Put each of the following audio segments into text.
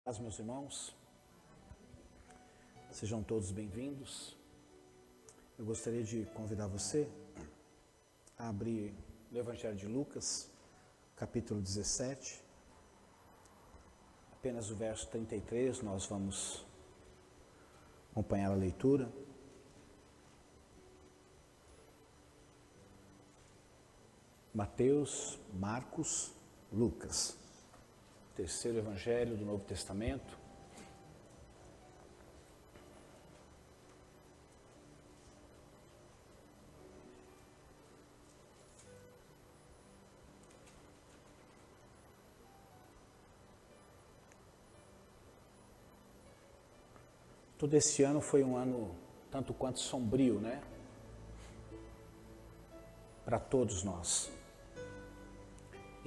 Meus irmãos, sejam todos bem-vindos. Eu gostaria de convidar você a abrir o Evangelho de Lucas, capítulo 17, apenas o verso 33, nós vamos acompanhar a leitura. Mateus, Marcos, Lucas. Terceiro Evangelho do Novo Testamento. Todo esse ano foi um ano tanto quanto sombrio, né? Para todos nós.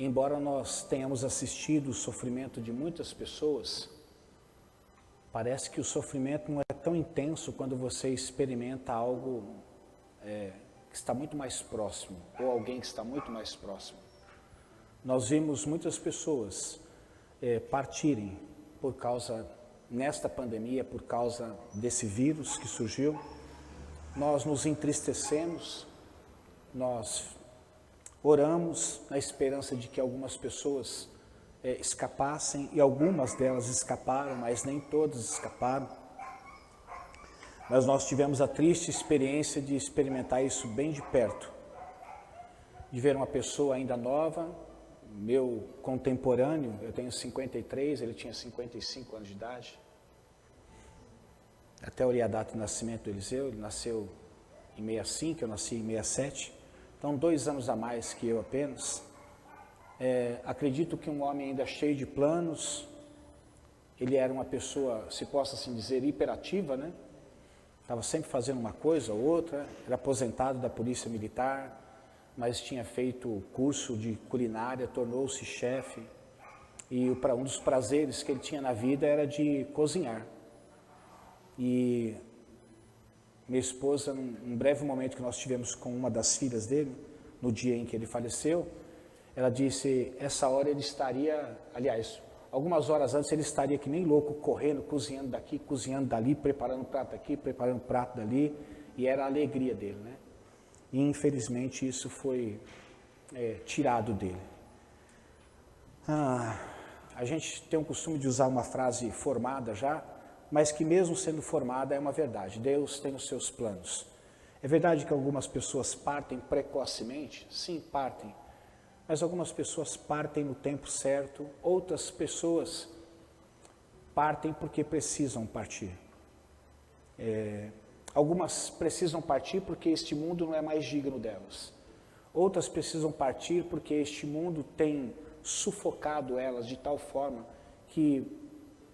Embora nós tenhamos assistido o sofrimento de muitas pessoas, parece que o sofrimento não é tão intenso quando você experimenta algo que está muito mais próximo, ou alguém que está muito mais próximo. Nós vimos muitas pessoas partirem por causa, nesta pandemia, por causa desse vírus que surgiu. Nós nos entristecemos, nós oramos na esperança de que algumas pessoas escapassem, e algumas delas escaparam, mas nem todas escaparam. Mas nós tivemos a triste experiência de experimentar isso bem de perto, de ver uma pessoa ainda nova, meu contemporâneo, eu tenho 53, ele tinha 55 anos de idade. Até olhei a data de nascimento do Eliseu, ele nasceu em 65, eu nasci em 67. Então, 2 anos a mais que eu apenas. Acredito que um homem ainda cheio de planos, ele era uma pessoa, se possa assim dizer, hiperativa, né? Estava sempre fazendo uma coisa ou outra, era aposentado da Polícia Militar, mas tinha feito curso de culinária, tornou-se chefe, e um dos prazeres que ele tinha na vida era de cozinhar. E minha esposa, num breve momento que nós tivemos com uma das filhas dele, no dia em que ele faleceu, ela disse, essa hora ele estaria, aliás, algumas horas antes ele estaria que nem louco, correndo, cozinhando daqui, cozinhando dali, preparando prato aqui, preparando prato dali, e era a alegria dele, né? E infelizmente isso foi tirado dele. A gente tem o costume de usar uma frase formada já, mas que mesmo sendo formada é uma verdade. Deus tem os seus planos. É verdade que algumas pessoas partem precocemente? Sim, partem. Mas algumas pessoas partem no tempo certo, outras pessoas partem porque precisam partir. Algumas precisam partir porque este mundo não é mais digno delas. Outras precisam partir porque este mundo tem sufocado elas de tal forma que,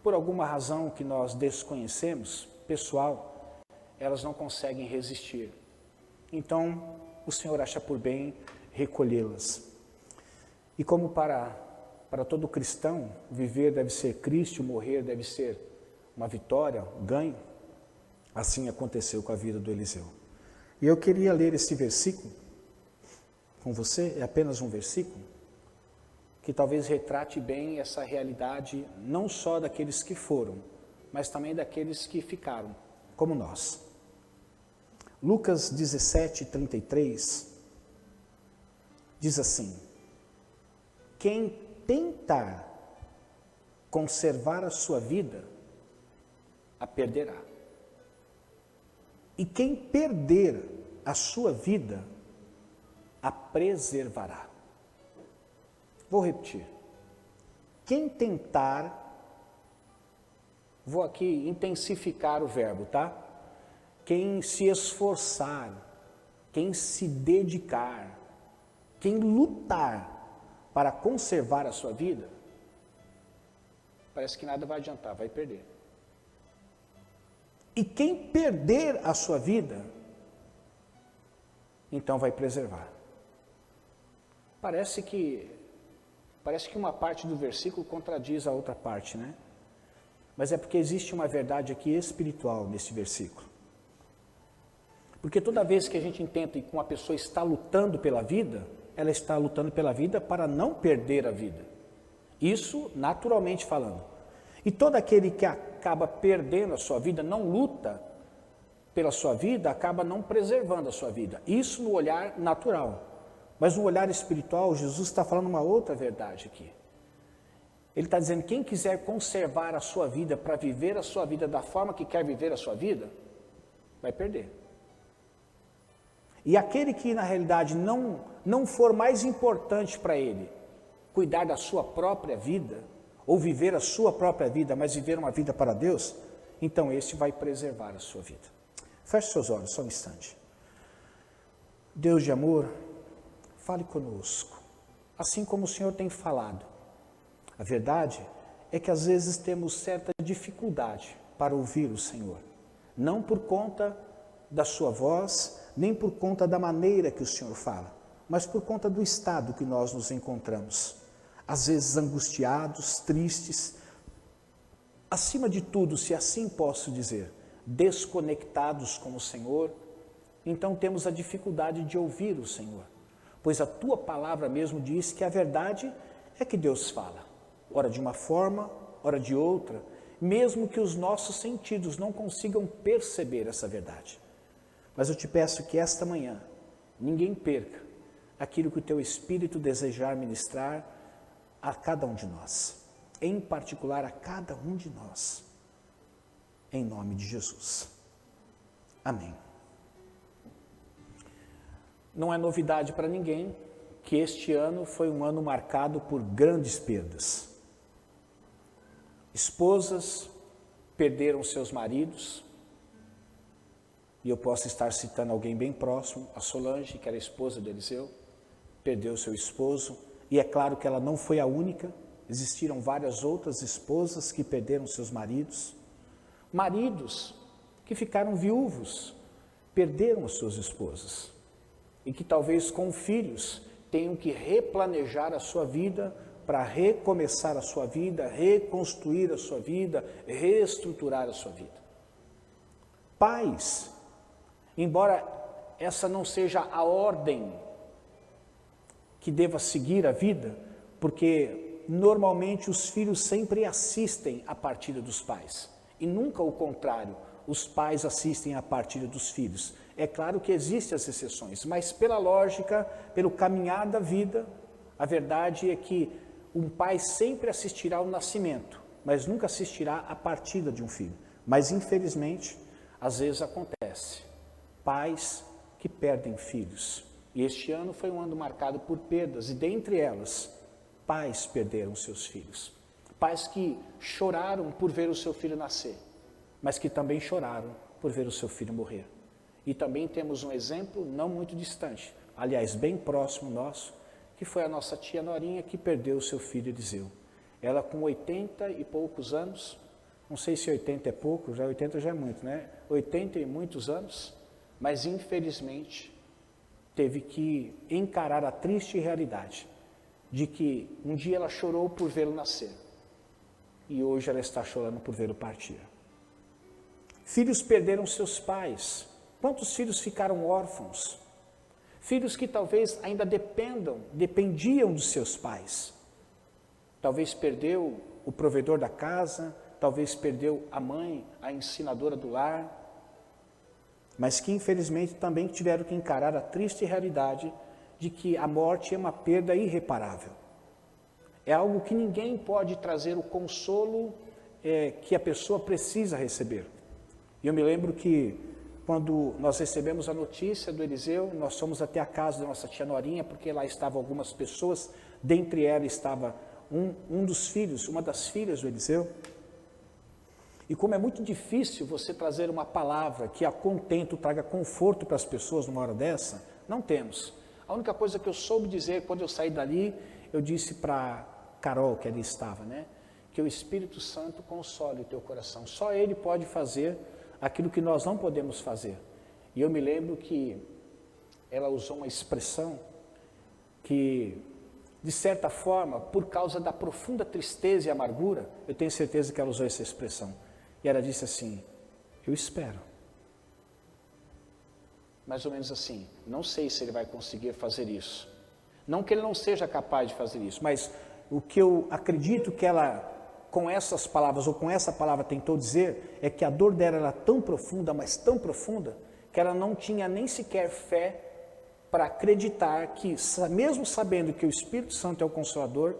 por alguma razão que nós desconhecemos, pessoal, elas não conseguem resistir. Então, o Senhor acha por bem recolhê-las. E como para todo cristão, viver deve ser Cristo, morrer deve ser uma vitória, um ganho, assim aconteceu com a vida do Eliseu. E eu queria ler esse versículo com você, é apenas um versículo, que talvez retrate bem essa realidade, não só daqueles que foram, mas também daqueles que ficaram, como nós. Lucas 17, 33, diz assim, quem tentar conservar a sua vida, a perderá. E quem perder a sua vida, a preservará. Vou repetir. Quem tentar, vou aqui intensificar o verbo, tá? Quem se esforçar, quem se dedicar, quem lutar para conservar a sua vida, parece que nada vai adiantar, vai perder. E quem perder a sua vida, então vai preservar. Parece que uma parte do versículo contradiz a outra parte, né? Mas é porque existe uma verdade aqui espiritual nesse versículo. Porque toda vez que a gente entende que uma pessoa está lutando pela vida, ela está lutando pela vida para não perder a vida. Isso naturalmente falando. E todo aquele que acaba perdendo a sua vida, não luta pela sua vida, acaba não preservando a sua vida. Isso no olhar natural. Mas no olhar espiritual, Jesus está falando uma outra verdade aqui. Ele está dizendo, quem quiser conservar a sua vida para viver a sua vida da forma que quer viver a sua vida, vai perder. E aquele que na realidade não for mais importante para ele cuidar da sua própria vida, ou viver a sua própria vida, mas viver uma vida para Deus, então esse vai preservar a sua vida. Feche seus olhos só um instante. Deus de amor, fale conosco, assim como o Senhor tem falado. A verdade é que às vezes temos certa dificuldade para ouvir o Senhor, não por conta da sua voz, nem por conta da maneira que o Senhor fala, mas por conta do estado que nós nos encontramos. Às vezes angustiados, tristes, acima de tudo, se assim posso dizer, desconectados com o Senhor, então temos a dificuldade de ouvir o Senhor, pois a tua palavra mesmo diz que a verdade é que Deus fala, ora de uma forma, ora de outra, mesmo que os nossos sentidos não consigam perceber essa verdade. Mas eu te peço que esta manhã ninguém perca aquilo que o teu Espírito desejar ministrar a cada um de nós, em particular a cada um de nós, em nome de Jesus. Amém. Não é novidade para ninguém que este ano foi um ano marcado por grandes perdas. Esposas perderam seus maridos, e eu posso estar citando alguém bem próximo, a Solange, que era esposa de Eliseu, perdeu seu esposo, e é claro que ela não foi a única, existiram várias outras esposas que perderam seus maridos. Maridos que ficaram viúvos, perderam as suas esposas, e que talvez com filhos tenham que replanejar a sua vida para recomeçar a sua vida, reconstruir a sua vida, reestruturar a sua vida. Pais, embora essa não seja a ordem que deva seguir a vida, porque normalmente os filhos sempre assistem à partida dos pais, e nunca o contrário, os pais assistem à partida dos filhos. É claro que existem as exceções, mas pela lógica, pelo caminhar da vida, a verdade é que um pai sempre assistirá ao nascimento, mas nunca assistirá à partida de um filho. Mas infelizmente, às vezes acontece, pais que perdem filhos. E este ano foi um ano marcado por perdas, e dentre elas, pais perderam seus filhos. Pais que choraram por ver o seu filho nascer, mas que também choraram por ver o seu filho morrer. E também temos um exemplo não muito distante, aliás, bem próximo nosso, que foi a nossa tia Norinha, que perdeu o seu filho Eliseu. Ela com 80 e poucos anos, não sei se 80 é pouco, 80 já é muito, né? 80 e muitos anos, mas infelizmente teve que encarar a triste realidade de que um dia ela chorou por vê-lo nascer e hoje ela está chorando por vê-lo partir. Filhos perderam seus pais. Quantos filhos ficaram órfãos? Filhos que talvez ainda dependiam dos seus pais. Talvez perdeu o provedor da casa, talvez perdeu a mãe, a ensinadora do lar, mas que infelizmente também tiveram que encarar a triste realidade de que a morte é uma perda irreparável. É algo que ninguém pode trazer o consolo que a pessoa precisa receber. E eu me lembro que quando nós recebemos a notícia do Eliseu, nós fomos até a casa da nossa tia Norinha, porque lá estavam algumas pessoas, dentre elas estava um dos filhos, uma das filhas do Eliseu. E como é muito difícil você trazer uma palavra que a contento, traga conforto para as pessoas numa hora dessa, não temos. A única coisa que eu soube dizer quando eu saí dali, eu disse para Carol, que ali estava, né? Que o Espírito Santo console o teu coração. Só Ele pode fazer aquilo que nós não podemos fazer. E eu me lembro que ela usou uma expressão que, de certa forma, por causa da profunda tristeza e amargura, eu tenho certeza que ela usou essa expressão. E ela disse assim, eu espero. Mais ou menos assim, não sei se ele vai conseguir fazer isso. Não que ele não seja capaz de fazer isso, mas o que eu acredito que ela com essas palavras, ou com essa palavra tentou dizer, é que a dor dela era tão profunda, mas tão profunda, que ela não tinha nem sequer fé para acreditar que, mesmo sabendo que o Espírito Santo é o Consolador,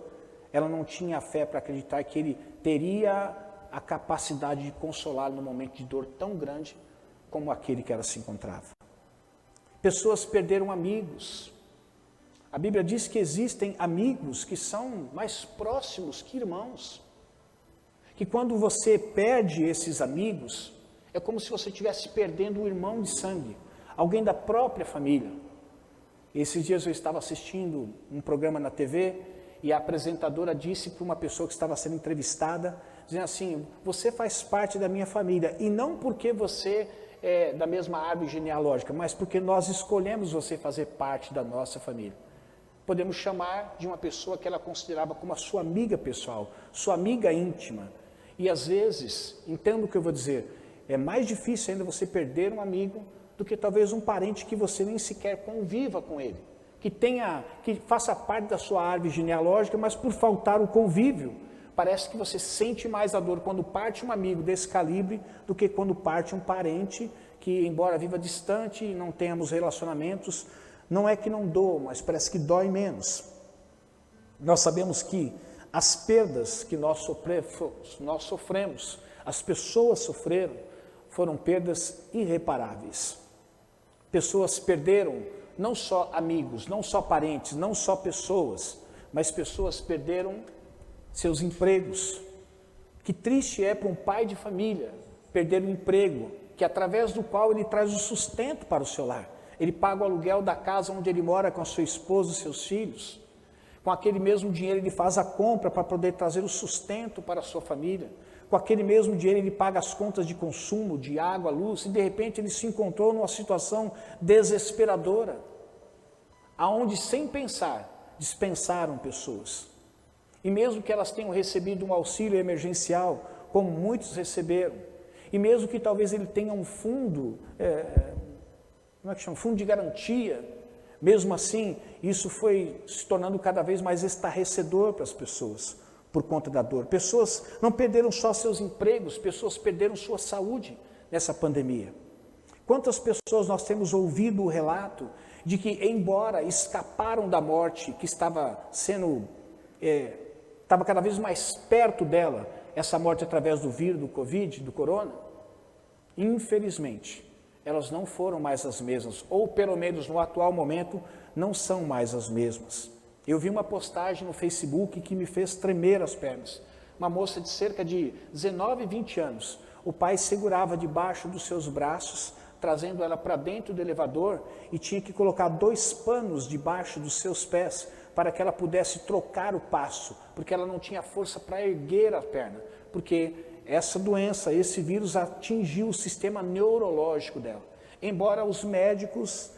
ela não tinha fé para acreditar que ele teria a capacidade de consolar no momento de dor tão grande como aquele que ela se encontrava. Pessoas perderam amigos. A Bíblia diz que existem amigos que são mais próximos que irmãos. Que quando você perde esses amigos, é como se você estivesse perdendo um irmão de sangue, alguém da própria família. Esses dias eu estava assistindo um programa na TV e a apresentadora disse para uma pessoa que estava sendo entrevistada, dizendo assim, você faz parte da minha família, e não porque você é da mesma árvore genealógica, mas porque nós escolhemos você fazer parte da nossa família. Podemos chamar de uma pessoa que ela considerava como a sua amiga pessoal, sua amiga íntima. E às vezes, entendo o que eu vou dizer, é mais difícil ainda você perder um amigo do que talvez um parente que você nem sequer conviva com ele, que faça parte da sua árvore genealógica, mas por faltar o convívio, parece que você sente mais a dor quando parte um amigo desse calibre do que quando parte um parente que, embora viva distante e não tenhamos relacionamentos, não é que não doa, mas parece que dói menos. Nós sabemos que as perdas que nós sofremos, as pessoas sofreram, foram perdas irreparáveis. Pessoas perderam não só amigos, não só parentes, não só pessoas, mas pessoas perderam seus empregos. Que triste é para um pai de família perder um emprego, que através do qual ele traz o sustento para o seu lar. Ele paga o aluguel da casa onde ele mora com a sua esposa e seus filhos. Com aquele mesmo dinheiro ele faz a compra para poder trazer o sustento para a sua família. Com aquele mesmo dinheiro ele paga as contas de consumo, de água, luz, e de repente ele se encontrou numa situação desesperadora, aonde sem pensar, dispensaram pessoas. E mesmo que elas tenham recebido um auxílio emergencial, como muitos receberam, e mesmo que talvez ele tenha um fundo, fundo de garantia, mesmo assim, isso foi se tornando cada vez mais estarrecedor para as pessoas, por conta da dor. Pessoas não perderam só seus empregos, pessoas perderam sua saúde nessa pandemia. Quantas pessoas nós temos ouvido o relato de que, embora escaparam da morte que estava cada vez mais perto dela, essa morte através do vírus, do Covid, do corona, infelizmente, elas não foram mais as mesmas, ou pelo menos no atual momento, não são mais as mesmas. Eu vi uma postagem no Facebook que me fez tremer as pernas. Uma moça de cerca de 19, 20 anos, o pai segurava debaixo dos seus braços, trazendo ela para dentro do elevador e tinha que colocar 2 panos debaixo dos seus pés para que ela pudesse trocar o passo, porque ela não tinha força para erguer a perna, porque essa doença, esse vírus atingiu o sistema neurológico dela. Embora os médicos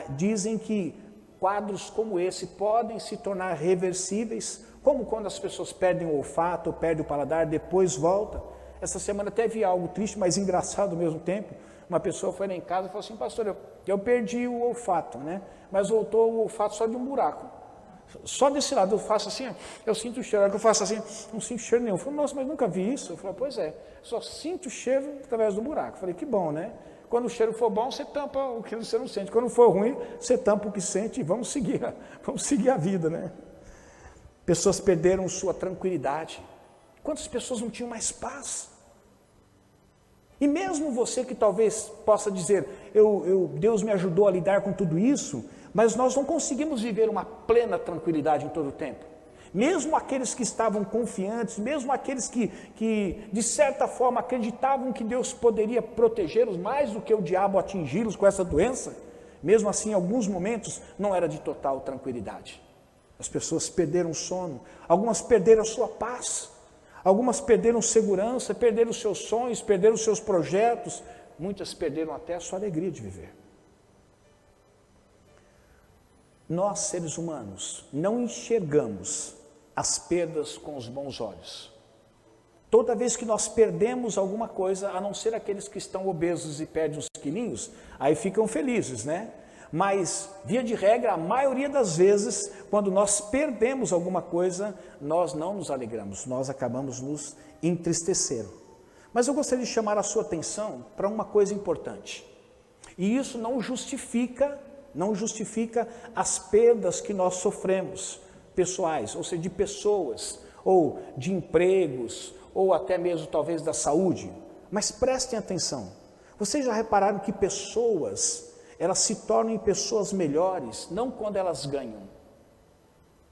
dizem que quadros como esse podem se tornar reversíveis, como quando as pessoas perdem o olfato, ou perdem o paladar, depois volta. Essa semana até vi algo triste, mas engraçado ao mesmo tempo. Uma pessoa foi lá em casa e falou assim, pastor, eu perdi o olfato, né? Mas voltou o olfato só de um buraco. Só desse lado eu faço assim, eu sinto o cheiro. Que eu faço assim, não sinto cheiro nenhum. Eu falei, nossa, mas nunca vi isso. Eu falei, pois é, só sinto o cheiro através do buraco. Eu falei, que bom, né? Quando o cheiro for bom, você tampa o que você não sente. Quando for ruim, você tampa o que sente e vamos seguir a vida, né? Pessoas perderam sua tranquilidade. Quantas pessoas não tinham mais paz? E mesmo você que talvez possa dizer, Deus me ajudou a lidar com tudo isso, mas nós não conseguimos viver uma plena tranquilidade em todo o tempo. Mesmo aqueles que estavam confiantes, mesmo aqueles que de certa forma acreditavam que Deus poderia protegê-los mais do que o diabo atingi-los com essa doença, mesmo assim em alguns momentos não era de total tranquilidade. As pessoas perderam o sono, algumas perderam a sua paz, algumas perderam segurança, perderam os seus sonhos, perderam os seus projetos, muitas perderam até a sua alegria de viver. Nós, seres humanos, não enxergamos as perdas com os bons olhos. Toda vez que nós perdemos alguma coisa, a não ser aqueles que estão obesos e perdem uns quilinhos, aí ficam felizes, né? Mas, via de regra, a maioria das vezes, quando nós perdemos alguma coisa, nós não nos alegramos, nós acabamos nos entristecendo. Mas eu gostaria de chamar a sua atenção para uma coisa importante. E isso não justifica as perdas que nós sofremos, pessoais, ou seja, de pessoas, ou de empregos, ou até mesmo talvez da saúde. Mas prestem atenção, vocês já repararam que pessoas, elas se tornam pessoas melhores, não quando elas ganham,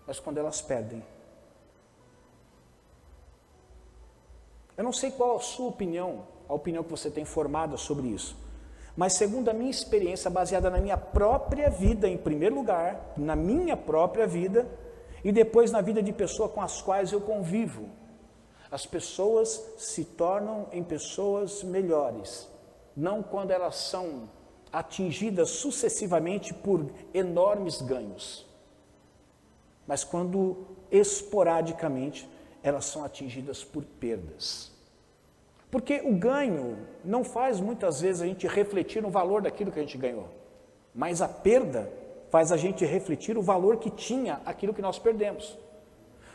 mas quando elas perdem. Eu não sei qual a sua opinião, a opinião que você tem formada sobre isso, mas segundo a minha experiência, baseada na minha própria vida, em primeiro lugar, na minha própria vida, e depois na vida de pessoas com as quais eu convivo, as pessoas se tornam em pessoas melhores, não quando elas são atingidas sucessivamente por enormes ganhos, mas quando esporadicamente elas são atingidas por perdas. Porque o ganho não faz muitas vezes a gente refletir no valor daquilo que a gente ganhou, mas a perda faz a gente refletir o valor que tinha aquilo que nós perdemos.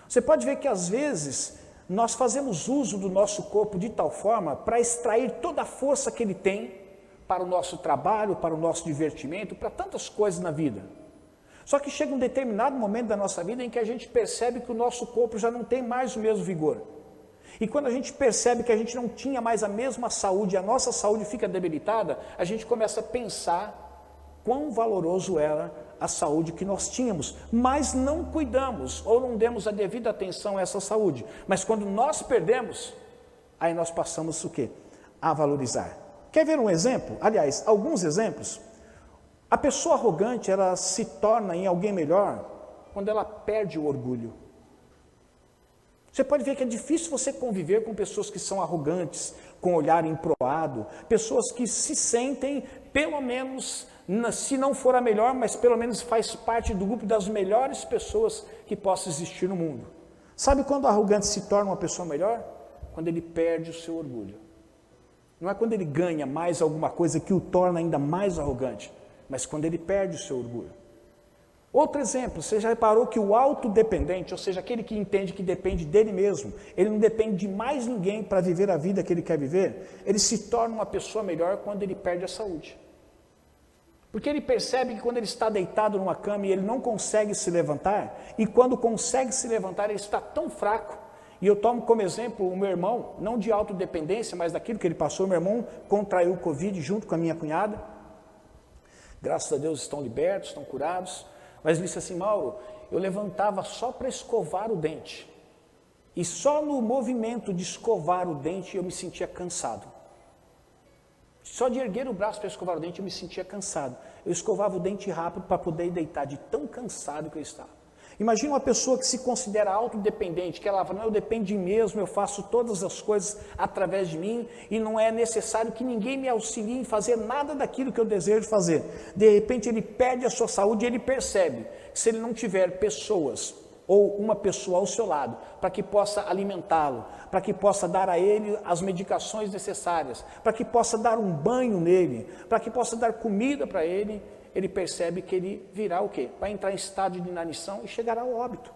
Você pode ver que às vezes nós fazemos uso do nosso corpo de tal forma para extrair toda a força que ele tem para o nosso trabalho, para o nosso divertimento, para tantas coisas na vida. Só que chega um determinado momento da nossa vida em que a gente percebe que o nosso corpo já não tem mais o mesmo vigor. E quando a gente percebe que a gente não tinha mais a mesma saúde, a nossa saúde fica debilitada, a gente começa a pensar quão valoroso era a saúde que nós tínhamos, mas não cuidamos ou não demos a devida atenção a essa saúde. Mas quando nós perdemos, aí nós passamos o quê? A valorizar. Quer ver um exemplo? Aliás, alguns exemplos. A pessoa arrogante, ela se torna em alguém melhor quando ela perde o orgulho. Você pode ver que é difícil você conviver com pessoas que são arrogantes, com olhar emproado, pessoas que se sentem, pelo menos, se não for a melhor, mas pelo menos faz parte do grupo das melhores pessoas que possa existir no mundo. Sabe quando o arrogante se torna uma pessoa melhor? Quando ele perde o seu orgulho. Não é quando ele ganha mais alguma coisa que o torna ainda mais arrogante, mas quando ele perde o seu orgulho. Outro exemplo, você já reparou que o autodependente, ou seja, aquele que entende que depende dele mesmo, ele não depende de mais ninguém para viver a vida que ele quer viver, ele se torna uma pessoa melhor quando ele perde a saúde. Porque ele percebe que quando ele está deitado numa cama e ele não consegue se levantar, e quando consegue se levantar ele está tão fraco, e eu tomo como exemplo o meu irmão, não de autodependência, mas daquilo que ele passou. Meu irmão contraiu o Covid junto com a minha cunhada, graças a Deus estão libertos, estão curados, mas ele disse assim: Mauro, eu levantava só para escovar o dente, e só no movimento de escovar o dente eu me sentia cansado. Só de erguer o braço para escovar o dente eu me sentia cansado. Eu escovava o dente rápido para poder deitar, de tão cansado que eu estava. Imagina uma pessoa que se considera autodependente, que ela fala: não, eu dependo de mim mesmo, eu faço todas as coisas através de mim e não é necessário que ninguém me auxilie em fazer nada daquilo que eu desejo fazer. De repente ele perde a sua saúde e ele percebe que se ele não tiver pessoas ou uma pessoa ao seu lado para que possa alimentá-lo, para que possa dar a ele as medicações necessárias, para que possa dar um banho nele, para que possa dar comida para ele, ele percebe que ele virá o quê? Vai entrar em estado de inanição e chegará ao óbito.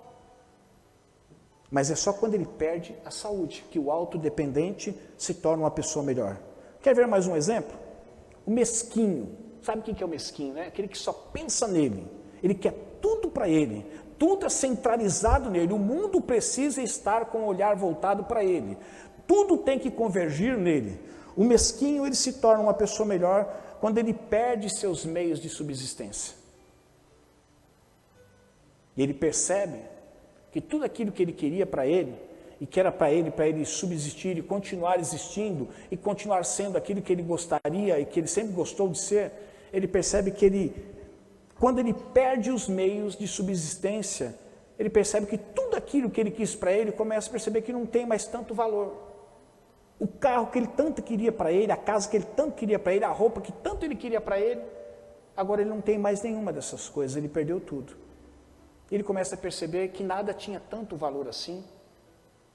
Mas é só quando ele perde a saúde que o autodependente se torna uma pessoa melhor. Quer ver mais um exemplo? O mesquinho. Sabe o que é o mesquinho, né? Aquele que só pensa nele. Ele quer tudo para ele. Tudo é centralizado nele. O mundo precisa estar com o olhar voltado para ele. Tudo tem que convergir nele. O mesquinho, ele se torna uma pessoa melhor quando ele perde seus meios de subsistência. E ele percebe que tudo aquilo que ele queria para ele, e que era para ele subsistir e continuar existindo, e continuar sendo aquilo que ele gostaria e que ele sempre gostou de ser, ele percebe que quando ele perde os meios de subsistência, ele percebe que tudo aquilo que ele quis para ele, começa a perceber que não tem mais tanto valor. O carro que ele tanto queria para ele, a casa que ele tanto queria para ele, a roupa que tanto ele queria para ele, agora ele não tem mais nenhuma dessas coisas, ele perdeu tudo. Ele começa a perceber que nada tinha tanto valor assim,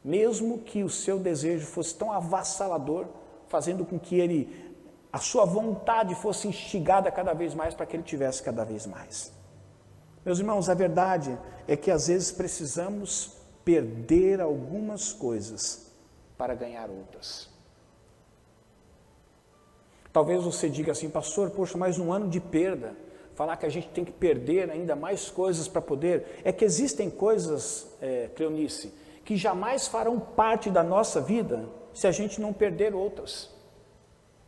mesmo que o seu desejo fosse tão avassalador, fazendo com que ele a sua vontade fosse instigada cada vez mais para que ele tivesse cada vez mais. Meus irmãos, a verdade é que às vezes precisamos perder algumas coisas para ganhar outras. Talvez você diga assim, pastor, poxa, mais um ano de perda, falar que a gente tem que perder ainda mais coisas para poder, é que existem coisas, Cleonice, que jamais farão parte da nossa vida se a gente não perder outras.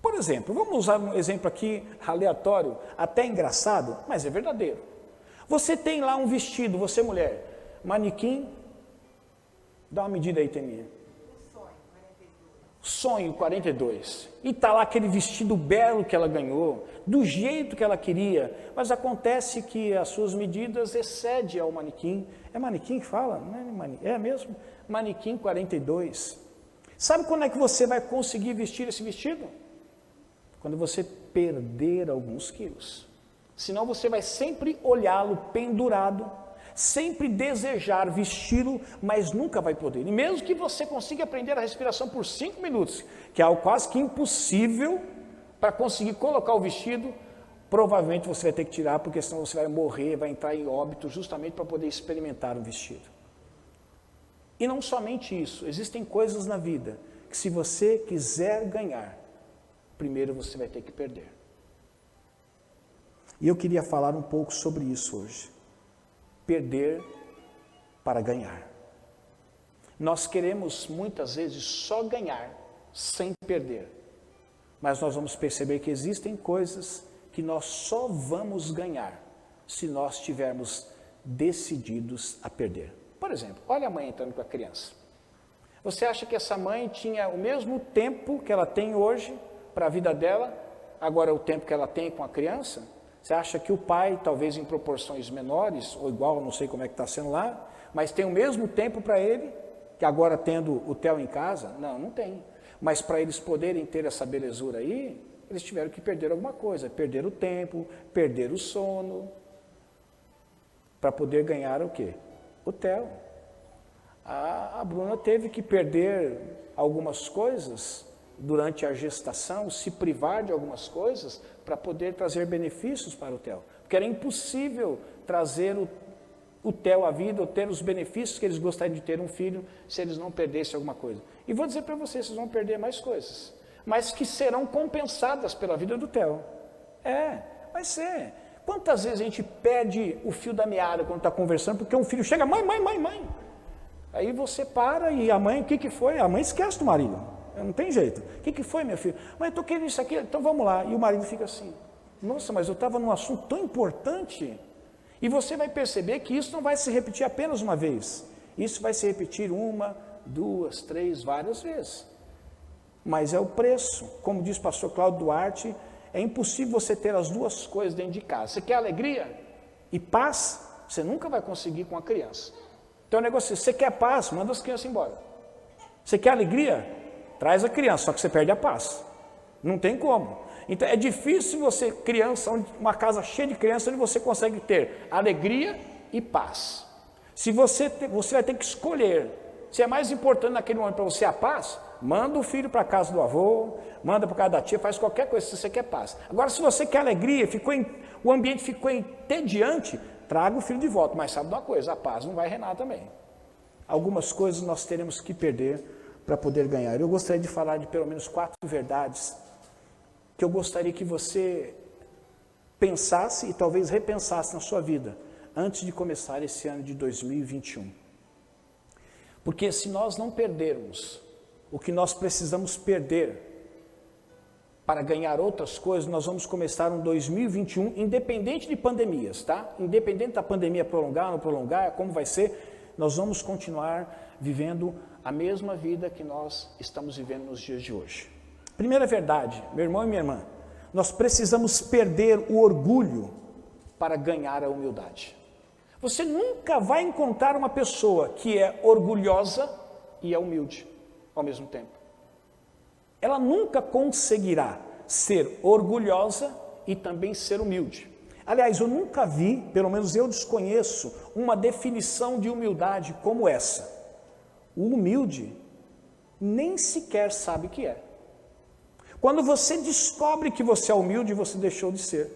Por exemplo, vamos usar um exemplo aqui aleatório, até engraçado, mas é verdadeiro. Você tem lá um vestido, você mulher, manequim, dá uma medida aí, Temia. Sonho 42. E está lá aquele vestido belo que ela ganhou, do jeito que ela queria, mas acontece que as suas medidas excedem ao manequim. É manequim que fala? Não é manequim, é mesmo? Manequim 42. Sabe quando é que você vai conseguir vestir esse vestido? Quando você perder alguns quilos. Senão você vai sempre olhá-lo pendurado, sempre desejar vesti-lo, mas nunca vai poder. E mesmo que você consiga aprender a respiração por 5 minutos, que é algo quase que impossível para conseguir colocar o vestido, provavelmente você vai ter que tirar, porque senão você vai morrer, vai entrar em óbito justamente para poder experimentar o vestido. E não somente isso, existem coisas na vida que se você quiser ganhar, primeiro você vai ter que perder. E eu queria falar um pouco sobre isso hoje. Perder para ganhar. Nós queremos muitas vezes só ganhar sem perder. Mas nós vamos perceber que existem coisas que nós só vamos ganhar se nós estivermos decididos a perder. Por exemplo, olha a mãe entrando com a criança. Você acha que essa mãe tinha o mesmo tempo que ela tem hoje para a vida dela, agora o tempo que ela tem com a criança? Você acha que o pai, talvez em proporções menores, ou igual, não sei como é que está sendo lá, mas tem o mesmo tempo para ele, que agora tendo o Theo em casa? Não, não tem. Mas para eles poderem ter essa belezura aí, eles tiveram que perder alguma coisa, perder o tempo, perder o sono, para poder ganhar o quê? O Theo. A Bruna teve que perder algumas coisas durante a gestação, se privar de algumas coisas para poder trazer benefícios para o Theo. Porque era impossível trazer o Theo à vida, ou ter os benefícios que eles gostariam de ter um filho, se eles não perdessem alguma coisa. E vou dizer para vocês, vocês vão perder mais coisas, mas que serão compensadas pela vida do Theo. Vai ser. Quantas vezes a gente perde o fio da meada quando está conversando, porque um filho chega, mãe. Aí você para e a mãe, o que foi? A mãe esquece do marido. Não tem jeito. O que foi, meu filho? Mãe, eu estou querendo isso aqui, então vamos lá. E o marido fica assim, nossa, mas eu estava num assunto tão importante. E você vai perceber que isso não vai se repetir apenas uma vez. Isso vai se repetir 1, 2, 3, várias vezes. Mas é o preço. Como diz o pastor Cláudio Duarte, é impossível você ter as duas coisas dentro de casa. Você quer alegria e paz? Você nunca vai conseguir com a criança. Então o negócio é, você quer paz? Manda as crianças embora. Você quer alegria? Traz a criança, só que você perde a paz. Não tem como. Então é difícil você, uma casa cheia de crianças, onde você consegue ter alegria e paz. Se você vai ter que escolher, se é mais importante naquele momento para você a paz, manda o filho para a casa do avô, manda para a casa da tia, faz qualquer coisa se você quer paz. Agora, se você quer alegria, o ambiente ficou entediante, traga o filho de volta. Mas sabe de uma coisa, a paz não vai reinar também. Algumas coisas nós teremos que perder para poder ganhar. Eu gostaria de falar de pelo menos 4 verdades que eu gostaria que você pensasse e talvez repensasse na sua vida antes de começar esse ano de 2021. Porque se nós não perdermos o que nós precisamos perder para ganhar outras coisas, nós vamos começar um 2021 independente de pandemias, tá? Independente da pandemia prolongar, não prolongar, como vai ser, nós vamos continuar vivendo a mesma vida que nós estamos vivendo nos dias de hoje. Primeira verdade, meu irmão e minha irmã, nós precisamos perder o orgulho para ganhar a humildade. Você nunca vai encontrar uma pessoa que é orgulhosa e é humilde ao mesmo tempo. Ela nunca conseguirá ser orgulhosa e também ser humilde. Aliás, eu nunca vi, pelo menos eu desconheço, uma definição de humildade como essa. O humilde nem sequer sabe o que é. Quando você descobre que você é humilde, você deixou de ser.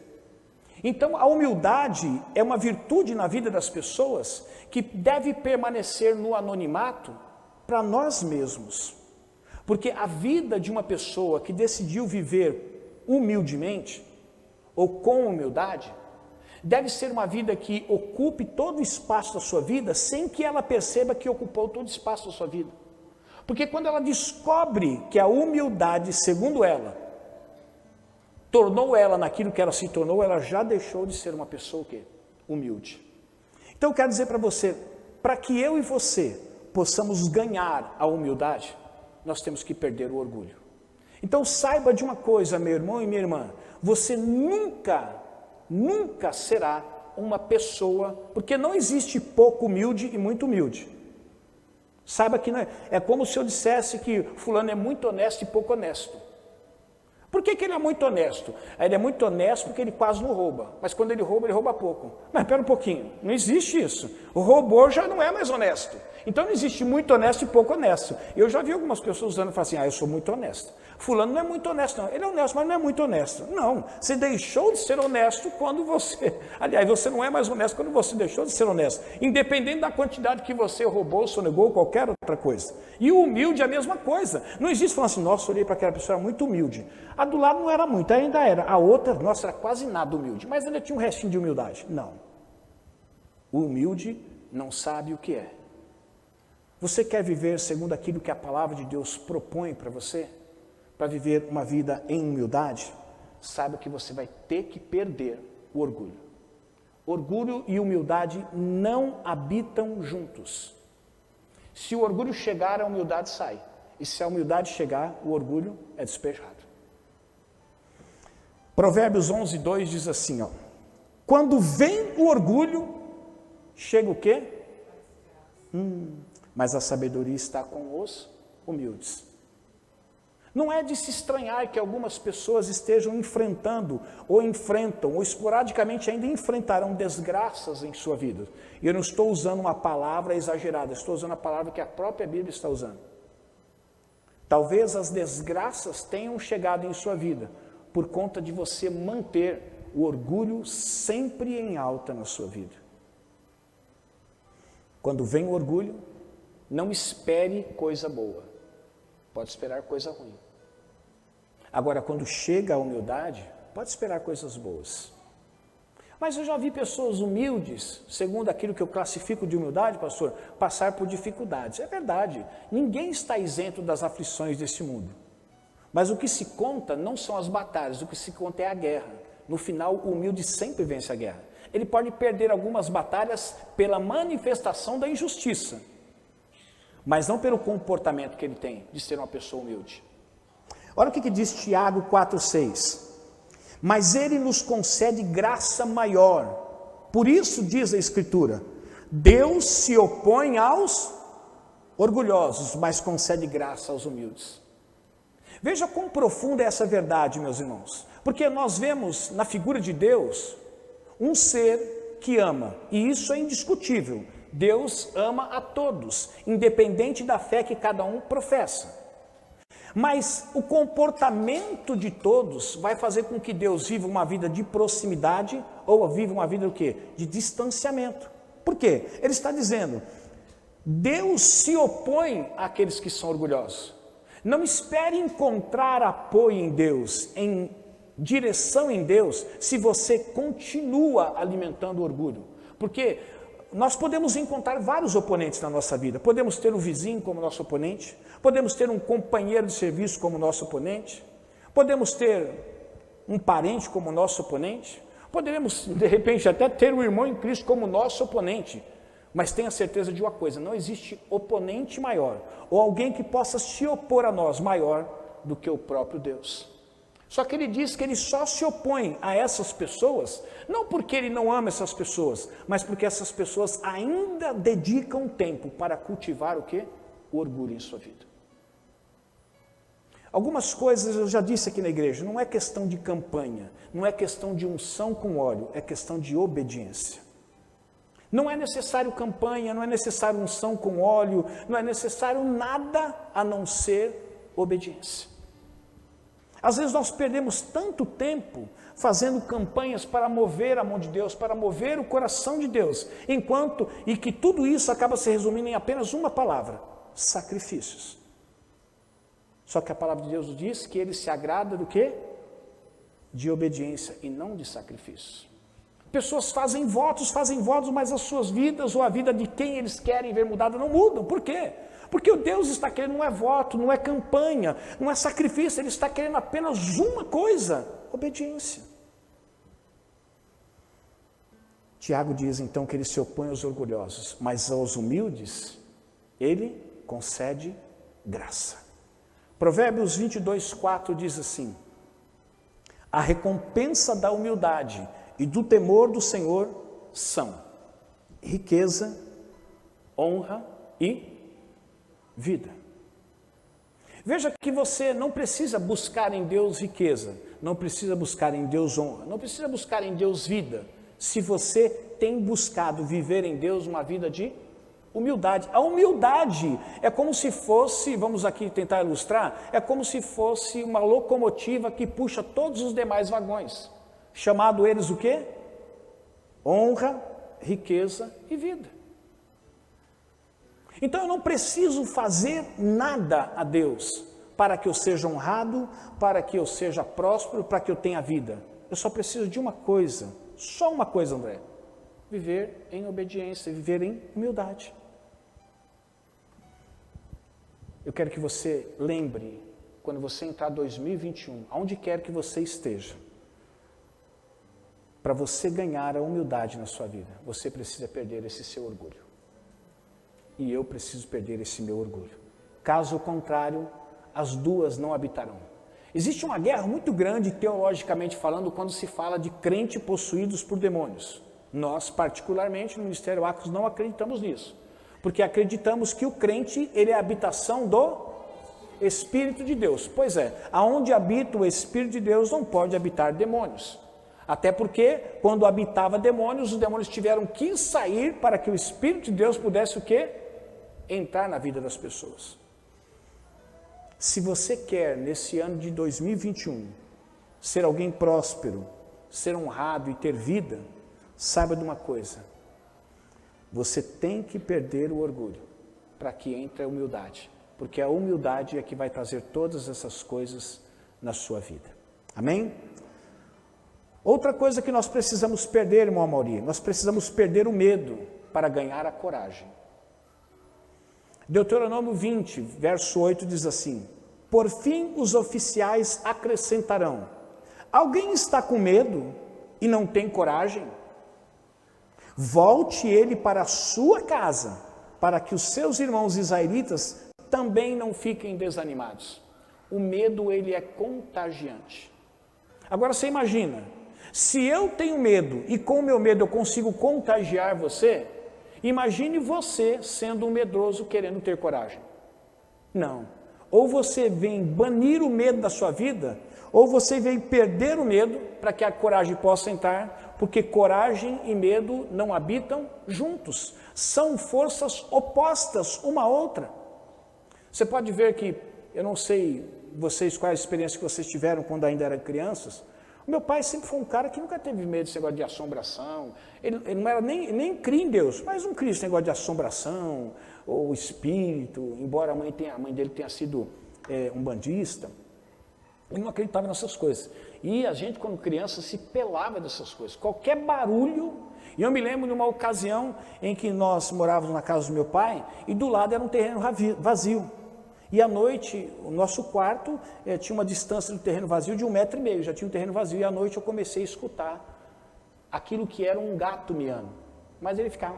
Então, a humildade é uma virtude na vida das pessoas que deve permanecer no anonimato para nós mesmos. Porque a vida de uma pessoa que decidiu viver humildemente, ou com humildade, deve ser uma vida que ocupe todo o espaço da sua vida, sem que ela perceba que ocupou todo o espaço da sua vida. Porque quando ela descobre que a humildade, segundo ela, tornou ela naquilo que ela se tornou, ela já deixou de ser uma pessoa o quê? Humilde. Então eu quero dizer para você, para que eu e você possamos ganhar a humildade, nós temos que perder o orgulho. Então saiba de uma coisa, meu irmão e minha irmã, você nunca será uma pessoa, porque não existe pouco humilde e muito humilde. Saiba que não é como se eu dissesse que fulano é muito honesto e pouco honesto. Por que ele é muito honesto? Ele é muito honesto porque ele quase não rouba, mas quando ele rouba pouco. Mas espera um pouquinho, não existe isso. O roubou já não é mais honesto. Então não existe muito honesto e pouco honesto. Eu já vi algumas pessoas usando e falando assim, eu sou muito honesto. Fulano não é muito honesto, não. Ele é honesto, mas não é muito honesto. Não, você deixou de ser honesto quando você... Aliás, você não é mais honesto quando você deixou de ser honesto. Independente da quantidade que você roubou, sonegou, qualquer outra coisa. E o humilde é a mesma coisa. Não existe falando assim, nossa, olhei para aquela pessoa, era muito humilde. A do lado não era muito, ainda era. A outra, nossa, era quase nada humilde. Mas ainda tinha um restinho de humildade. Não. O humilde não sabe o que é. Você quer viver segundo aquilo que a palavra de Deus propõe para você? Para viver uma vida em humildade? Saiba que você vai ter que perder o orgulho. Orgulho e humildade não habitam juntos. Se o orgulho chegar, a humildade sai. E se a humildade chegar, o orgulho é despejado. Provérbios 11:2 diz assim, quando vem o orgulho, chega o quê? Mas a sabedoria está com os humildes. Não é de se estranhar que algumas pessoas estejam enfrentando, ou enfrentam, ou esporadicamente ainda enfrentarão desgraças em sua vida. E eu não estou usando uma palavra exagerada, estou usando a palavra que a própria Bíblia está usando. Talvez as desgraças tenham chegado em sua vida, por conta de você manter o orgulho sempre em alta na sua vida. Quando vem o orgulho, não espere coisa boa. Pode esperar coisa ruim. Agora, quando chega a humildade, pode esperar coisas boas. Mas eu já vi pessoas humildes, segundo aquilo que eu classifico de humildade, pastor, passar por dificuldades. É verdade, ninguém está isento das aflições desse mundo. Mas o que se conta não são as batalhas, o que se conta é a guerra. No final, o humilde sempre vence a guerra. Ele pode perder algumas batalhas pela manifestação da injustiça, mas não pelo comportamento que ele tem de ser uma pessoa humilde. Olha o que diz Tiago 4,6. Mas ele nos concede graça maior. Por isso diz a Escritura, Deus se opõe aos orgulhosos, mas concede graça aos humildes. Veja quão profunda é essa verdade, meus irmãos. Porque nós vemos na figura de Deus um ser que ama, e isso é indiscutível. Deus ama a todos, independente da fé que cada um professa. Mas o comportamento de todos vai fazer com que Deus viva uma vida de proximidade ou viva uma vida o quê? De distanciamento. Por quê? Ele está dizendo, Deus se opõe àqueles que são orgulhosos. Não espere encontrar apoio em Deus, em direção em Deus, se você continua alimentando o orgulho. Porque nós podemos encontrar vários oponentes na nossa vida. Podemos ter um vizinho como nosso oponente, podemos ter um companheiro de serviço como nosso oponente, podemos ter um parente como nosso oponente, poderemos, de repente, até ter um irmão em Cristo como nosso oponente. Mas tenha certeza de uma coisa, não existe oponente maior, ou alguém que possa se opor a nós maior do que o próprio Deus. Só que ele diz que ele só se opõe a essas pessoas, não porque ele não ama essas pessoas, mas porque essas pessoas ainda dedicam tempo para cultivar o quê? O orgulho em sua vida. Algumas coisas eu já disse aqui na igreja, não é questão de campanha, não é questão de unção com óleo, é questão de obediência. Não é necessário campanha, não é necessário unção com óleo, não é necessário nada a não ser obediência. Às vezes nós perdemos tanto tempo fazendo campanhas para mover a mão de Deus, para mover o coração de Deus, e que tudo isso acaba se resumindo em apenas uma palavra: sacrifícios. Só que a palavra de Deus diz que Ele se agrada do quê? De obediência e não de sacrifícios. Pessoas fazem votos, mas as suas vidas ou a vida de quem eles querem ver mudada não mudam. Por quê? Porque o Deus está querendo não é voto, não é campanha, não é sacrifício, Ele está querendo apenas uma coisa: obediência. Tiago diz então que Ele se opõe aos orgulhosos, mas aos humildes Ele concede graça. Provérbios 22:4 diz assim: a recompensa da humildade e do temor do Senhor são riqueza, honra e vida. Veja que você não precisa buscar em Deus riqueza, não precisa buscar em Deus honra, não precisa buscar em Deus vida, se você tem buscado viver em Deus uma vida de humildade. A humildade é como se fosse, vamos aqui tentar ilustrar, é como se fosse uma locomotiva que puxa todos os demais vagões, chamado eles o quê? Honra, riqueza e vida. Então eu não preciso fazer nada a Deus para que eu seja honrado, para que eu seja próspero, para que eu tenha vida. Eu só preciso de uma coisa, só uma coisa, André: viver em obediência, viver em humildade. Eu quero que você lembre, quando você entrar em 2021, aonde quer que você esteja, para você ganhar a humildade na sua vida, você precisa perder esse seu orgulho. E eu preciso perder esse meu orgulho. Caso contrário, as duas não habitarão. Existe uma guerra muito grande, teologicamente falando, quando se fala de crentes possuídos por demônios. Nós, particularmente, no Ministério Acos, não acreditamos nisso. Porque acreditamos que o crente, ele é a habitação do Espírito de Deus. Pois é, aonde habita o Espírito de Deus não pode habitar demônios. Até porque, quando habitava demônios, os demônios tiveram que sair para que o Espírito de Deus pudesse o quê? Entrar na vida das pessoas. Se você quer, nesse ano de 2021, ser alguém próspero, ser honrado e ter vida, saiba de uma coisa: você tem que perder o orgulho para que entre a humildade, porque a humildade é que vai trazer todas essas coisas na sua vida. Amém? Outra coisa que nós precisamos perder, irmão Amaury, nós precisamos perder o medo para ganhar a coragem. Deuteronômio 20, verso 8 diz assim: por fim os oficiais acrescentarão: alguém está com medo e não tem coragem? Volte ele para a sua casa, para que os seus irmãos israelitas também não fiquem desanimados. O medo, ele é contagiante. Agora você imagina, se eu tenho medo e com o meu medo eu consigo contagiar você, imagine você sendo um medroso querendo ter coragem. Não. Ou você vem banir o medo da sua vida, ou você vem perder o medo para que a coragem possa entrar, porque coragem e medo não habitam juntos. São forças opostas uma à outra. Você pode ver que, eu não sei vocês qual a experiência que vocês tiveram quando ainda eram crianças. O meu pai sempre foi um cara que nunca teve medo desse negócio de assombração. Ele não era nem cria em Deus, mas não cria esse negócio de assombração ou espírito, embora a mãe dele tenha sido um bandista. Ele não acreditava nessas coisas. E a gente, quando criança, se pelava dessas coisas. Qualquer barulho. E eu me lembro de uma ocasião em que nós morávamos na casa do meu pai e do lado era um terreno vazio. E à noite, o nosso quarto tinha uma distância do terreno vazio de 1,5 metro, já tinha um terreno vazio. E à noite eu comecei a escutar aquilo que era um gato miando. Mas ele ficava...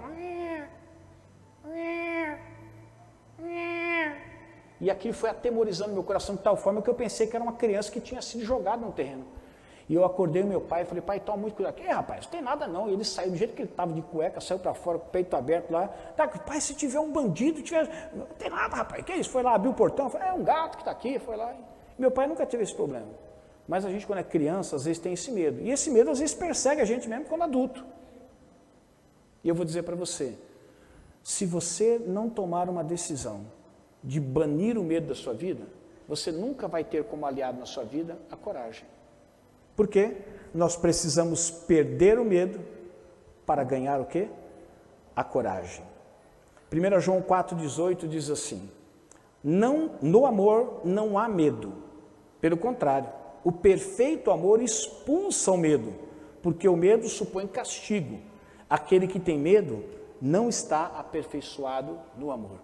E aquilo foi atemorizando meu coração de tal forma que eu pensei que era uma criança que tinha sido jogada no terreno. E eu acordei o meu pai e falei: pai, toma muito cuidado. Rapaz, não tem nada não. E ele saiu do jeito que ele estava de cueca, saiu para fora com o peito aberto lá. Tá, pai, se tiver um bandido, não tem nada, rapaz. Que é isso? Foi lá, abriu o portão, falei: é um gato que está aqui. Foi lá. E meu pai nunca teve esse problema. Mas a gente, quando é criança, às vezes tem esse medo. E esse medo, às vezes, persegue a gente mesmo quando adulto. E eu vou dizer para você, se você não tomar uma decisão de banir o medo da sua vida, você nunca vai ter como aliado na sua vida a coragem. Por quê? Nós precisamos perder o medo para ganhar o quê? A coragem. 1 João 4,18 diz assim: no amor não há medo. Pelo contrário, o perfeito amor expulsa o medo, porque o medo supõe castigo. Aquele que tem medo não está aperfeiçoado no amor.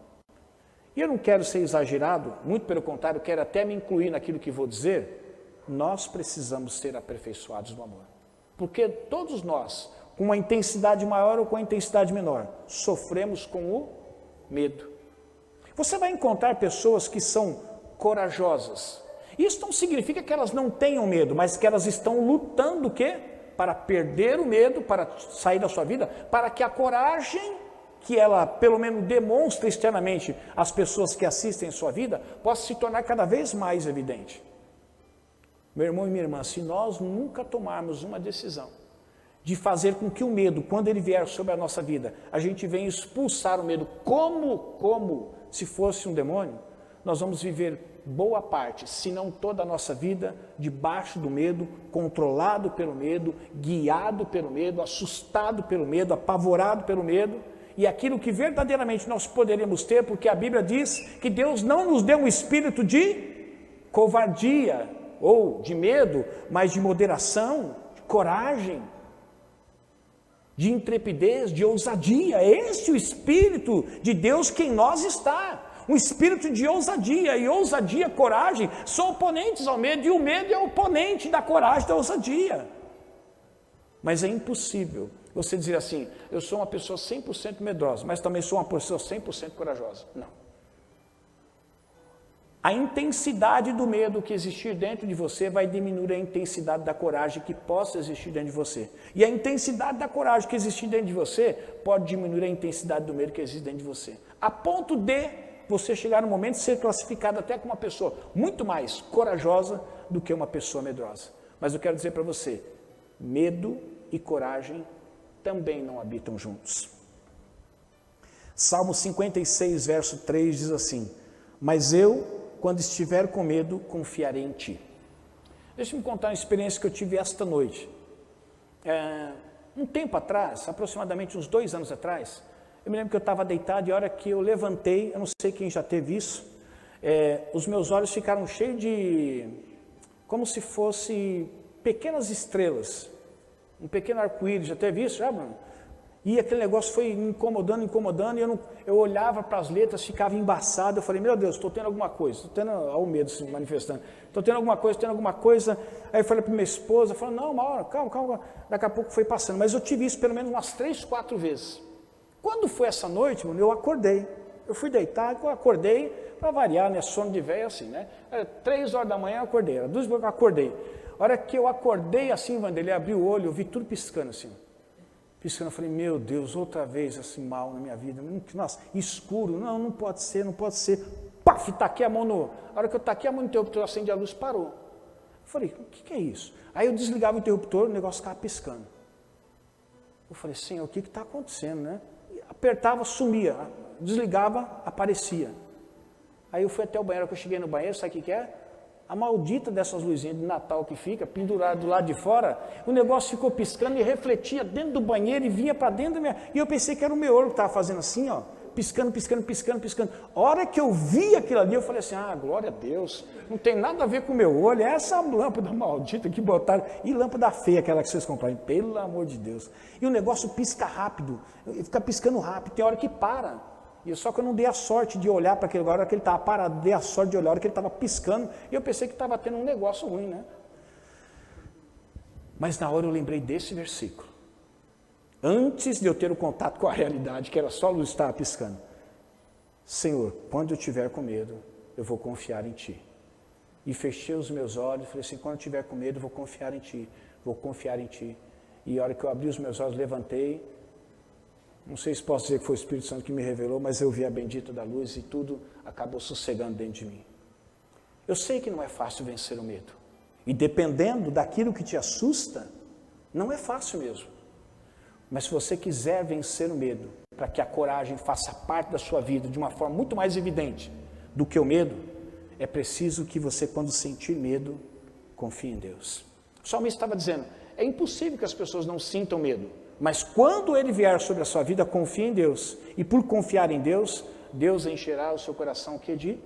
E eu não quero ser exagerado, muito pelo contrário, quero até me incluir naquilo que vou dizer. Nós precisamos ser aperfeiçoados no amor. Porque todos nós, com uma intensidade maior ou com uma intensidade menor, sofremos com o medo. Você vai encontrar pessoas que são corajosas. Isso não significa que elas não tenham medo, mas que elas estão lutando o quê? Para perder o medo, para sair da sua vida, para que a coragem que ela, pelo menos, demonstra externamente às pessoas que assistem a sua vida, possa se tornar cada vez mais evidente. Meu irmão e minha irmã, se nós nunca tomarmos uma decisão de fazer com que o medo, quando ele vier sobre a nossa vida, a gente venha expulsar o medo como se fosse um demônio, nós vamos viver boa parte, se não toda a nossa vida, debaixo do medo, controlado pelo medo, guiado pelo medo, assustado pelo medo, apavorado pelo medo, e aquilo que verdadeiramente nós poderemos ter, porque a Bíblia diz que Deus não nos deu um espírito de covardia ou de medo, mas de moderação, de coragem, de intrepidez, de ousadia. Este é o Espírito de Deus que em nós está. Um espírito de ousadia, e ousadia, coragem, são oponentes ao medo, e o medo é oponente da coragem, da ousadia. Mas é impossível você dizer assim: eu sou uma pessoa 100% medrosa, mas também sou uma pessoa 100% corajosa. Não. A intensidade do medo que existir dentro de você vai diminuir a intensidade da coragem que possa existir dentro de você. E a intensidade da coragem que existir dentro de você pode diminuir a intensidade do medo que existe dentro de você. A ponto de você chegar no momento de ser classificado até como uma pessoa muito mais corajosa do que uma pessoa medrosa. Mas eu quero dizer para você, medo e coragem também não habitam juntos. Salmo 56, verso 3 diz assim: mas eu, quando estiver com medo, confiarei em ti. Deixa-me contar uma experiência que eu tive esta noite. Um tempo atrás, aproximadamente uns 2 anos atrás, eu me lembro que eu estava deitado e a hora que eu levantei, eu não sei quem já teve isso, os meus olhos ficaram cheios de, como se fosse pequenas estrelas, um pequeno arco-íris. Já teve isso, já, Bruno? E aquele negócio foi me incomodando, e eu olhava para as letras, ficava embaçado. Eu falei: meu Deus, estou tendo alguma coisa, estou tendo o medo se manifestando, estou tendo alguma coisa. Aí eu falei para minha esposa, falei: não, uma hora, calma, daqui a pouco foi passando. Mas eu tive isso pelo menos umas 3, 4 vezes. Quando foi essa noite, mano, eu acordei, eu fui deitar, eu acordei, para variar, né, sono de velho assim, né, 3 horas da manhã eu acordei, era 2 horas que eu acordei. A hora que eu acordei assim, Vanderlei, abri o olho, eu vi tudo piscando assim, eu falei: meu Deus, outra vez assim mal na minha vida, nossa, escuro, não pode ser, paf, taquei a mão a hora que eu taquei a mão no interruptor, acende a luz, parou. Eu falei: o que é isso? Aí eu desligava o interruptor, o negócio ficava piscando. Eu falei: Senhor, o que está acontecendo, né? Apertava, sumia, desligava, aparecia. Aí eu fui até o banheiro, que eu cheguei no banheiro, sabe o que é? A maldita dessas luzinhas de Natal que fica pendurada do lado de fora, o negócio ficou piscando e refletia dentro do banheiro e vinha para dentro da minha... E eu pensei que era o meu olho que estava fazendo assim, ó, piscando. A hora que eu vi aquilo ali, eu falei assim: glória a Deus, não tem nada a ver com o meu olho, é essa lâmpada maldita que botaram, e lâmpada feia, aquela que vocês compraram, pelo amor de Deus. E o negócio pisca rápido, fica piscando rápido, tem hora que para. E só que eu não dei a sorte de olhar para aquele lugar, a hora que ele estava parado, dei a sorte de olhar a hora que ele estava piscando, e eu pensei que estava tendo um negócio ruim, né? Mas na hora eu lembrei desse versículo. Antes de eu ter o contato com a realidade, que era só a luz que estava piscando: Senhor, quando eu tiver com medo, eu vou confiar em Ti. E fechei os meus olhos e falei assim: quando eu tiver com medo, eu vou confiar em Ti, E a hora que eu abri os meus olhos, levantei, não sei se posso dizer que foi o Espírito Santo que me revelou, mas eu vi a bendita da luz e tudo acabou sossegando dentro de mim. Eu sei que não é fácil vencer o medo. E dependendo daquilo que te assusta, não é fácil mesmo. Mas se você quiser vencer o medo, para que a coragem faça parte da sua vida de uma forma muito mais evidente do que o medo, é preciso que você, quando sentir medo, confie em Deus. O salmista estava dizendo, é impossível que as pessoas não sintam medo, mas quando ele vier sobre a sua vida, confie em Deus. E por confiar em Deus, Deus encherá o seu coração de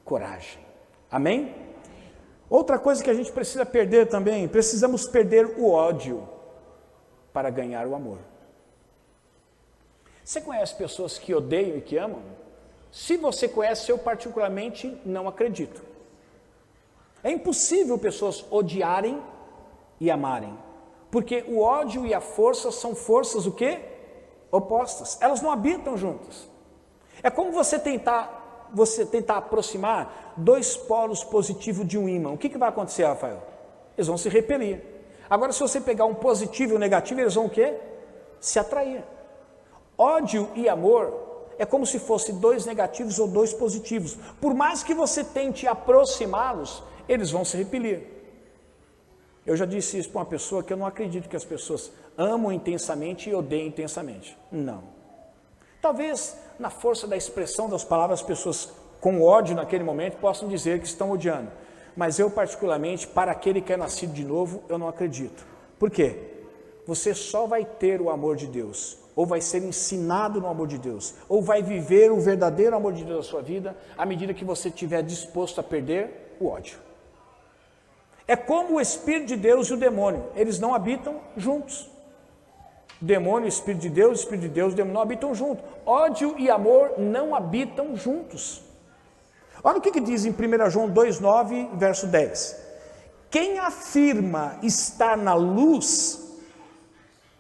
coragem. Amém? Outra coisa que a gente precisa perder também, precisamos perder o ódio para ganhar o amor. Você conhece pessoas que odeiam e que amam? Se você conhece, eu particularmente não acredito. É impossível pessoas odiarem e amarem, porque o ódio e a força são forças o quê? Opostas. Elas não habitam juntas. É como você tentar aproximar dois polos positivos de um ímã. O que vai acontecer, Rafael? Eles vão se repelir. Agora, se você pegar um positivo e um negativo, eles vão o quê? Se atrair. Ódio e amor é como se fossem dois negativos ou dois positivos. Por mais que você tente aproximá-los, eles vão se repelir. Eu já disse isso para uma pessoa que eu não acredito que as pessoas amam intensamente e odeiam intensamente. Não. Talvez na força da expressão das palavras, as pessoas com ódio naquele momento possam dizer que estão odiando. Mas eu particularmente, para aquele que é nascido de novo, eu não acredito. Por quê? Você só vai ter o amor de Deus, ou vai ser ensinado no amor de Deus, ou vai viver o verdadeiro amor de Deus na sua vida, à medida que você estiver disposto a perder o ódio. É como o Espírito de Deus e o demônio, eles não habitam juntos. Demônio, Espírito de Deus, o demônio não habitam juntos. Ódio e amor não habitam juntos. Olha o que diz em 1 João 2,9, verso 10. Quem afirma estar na luz,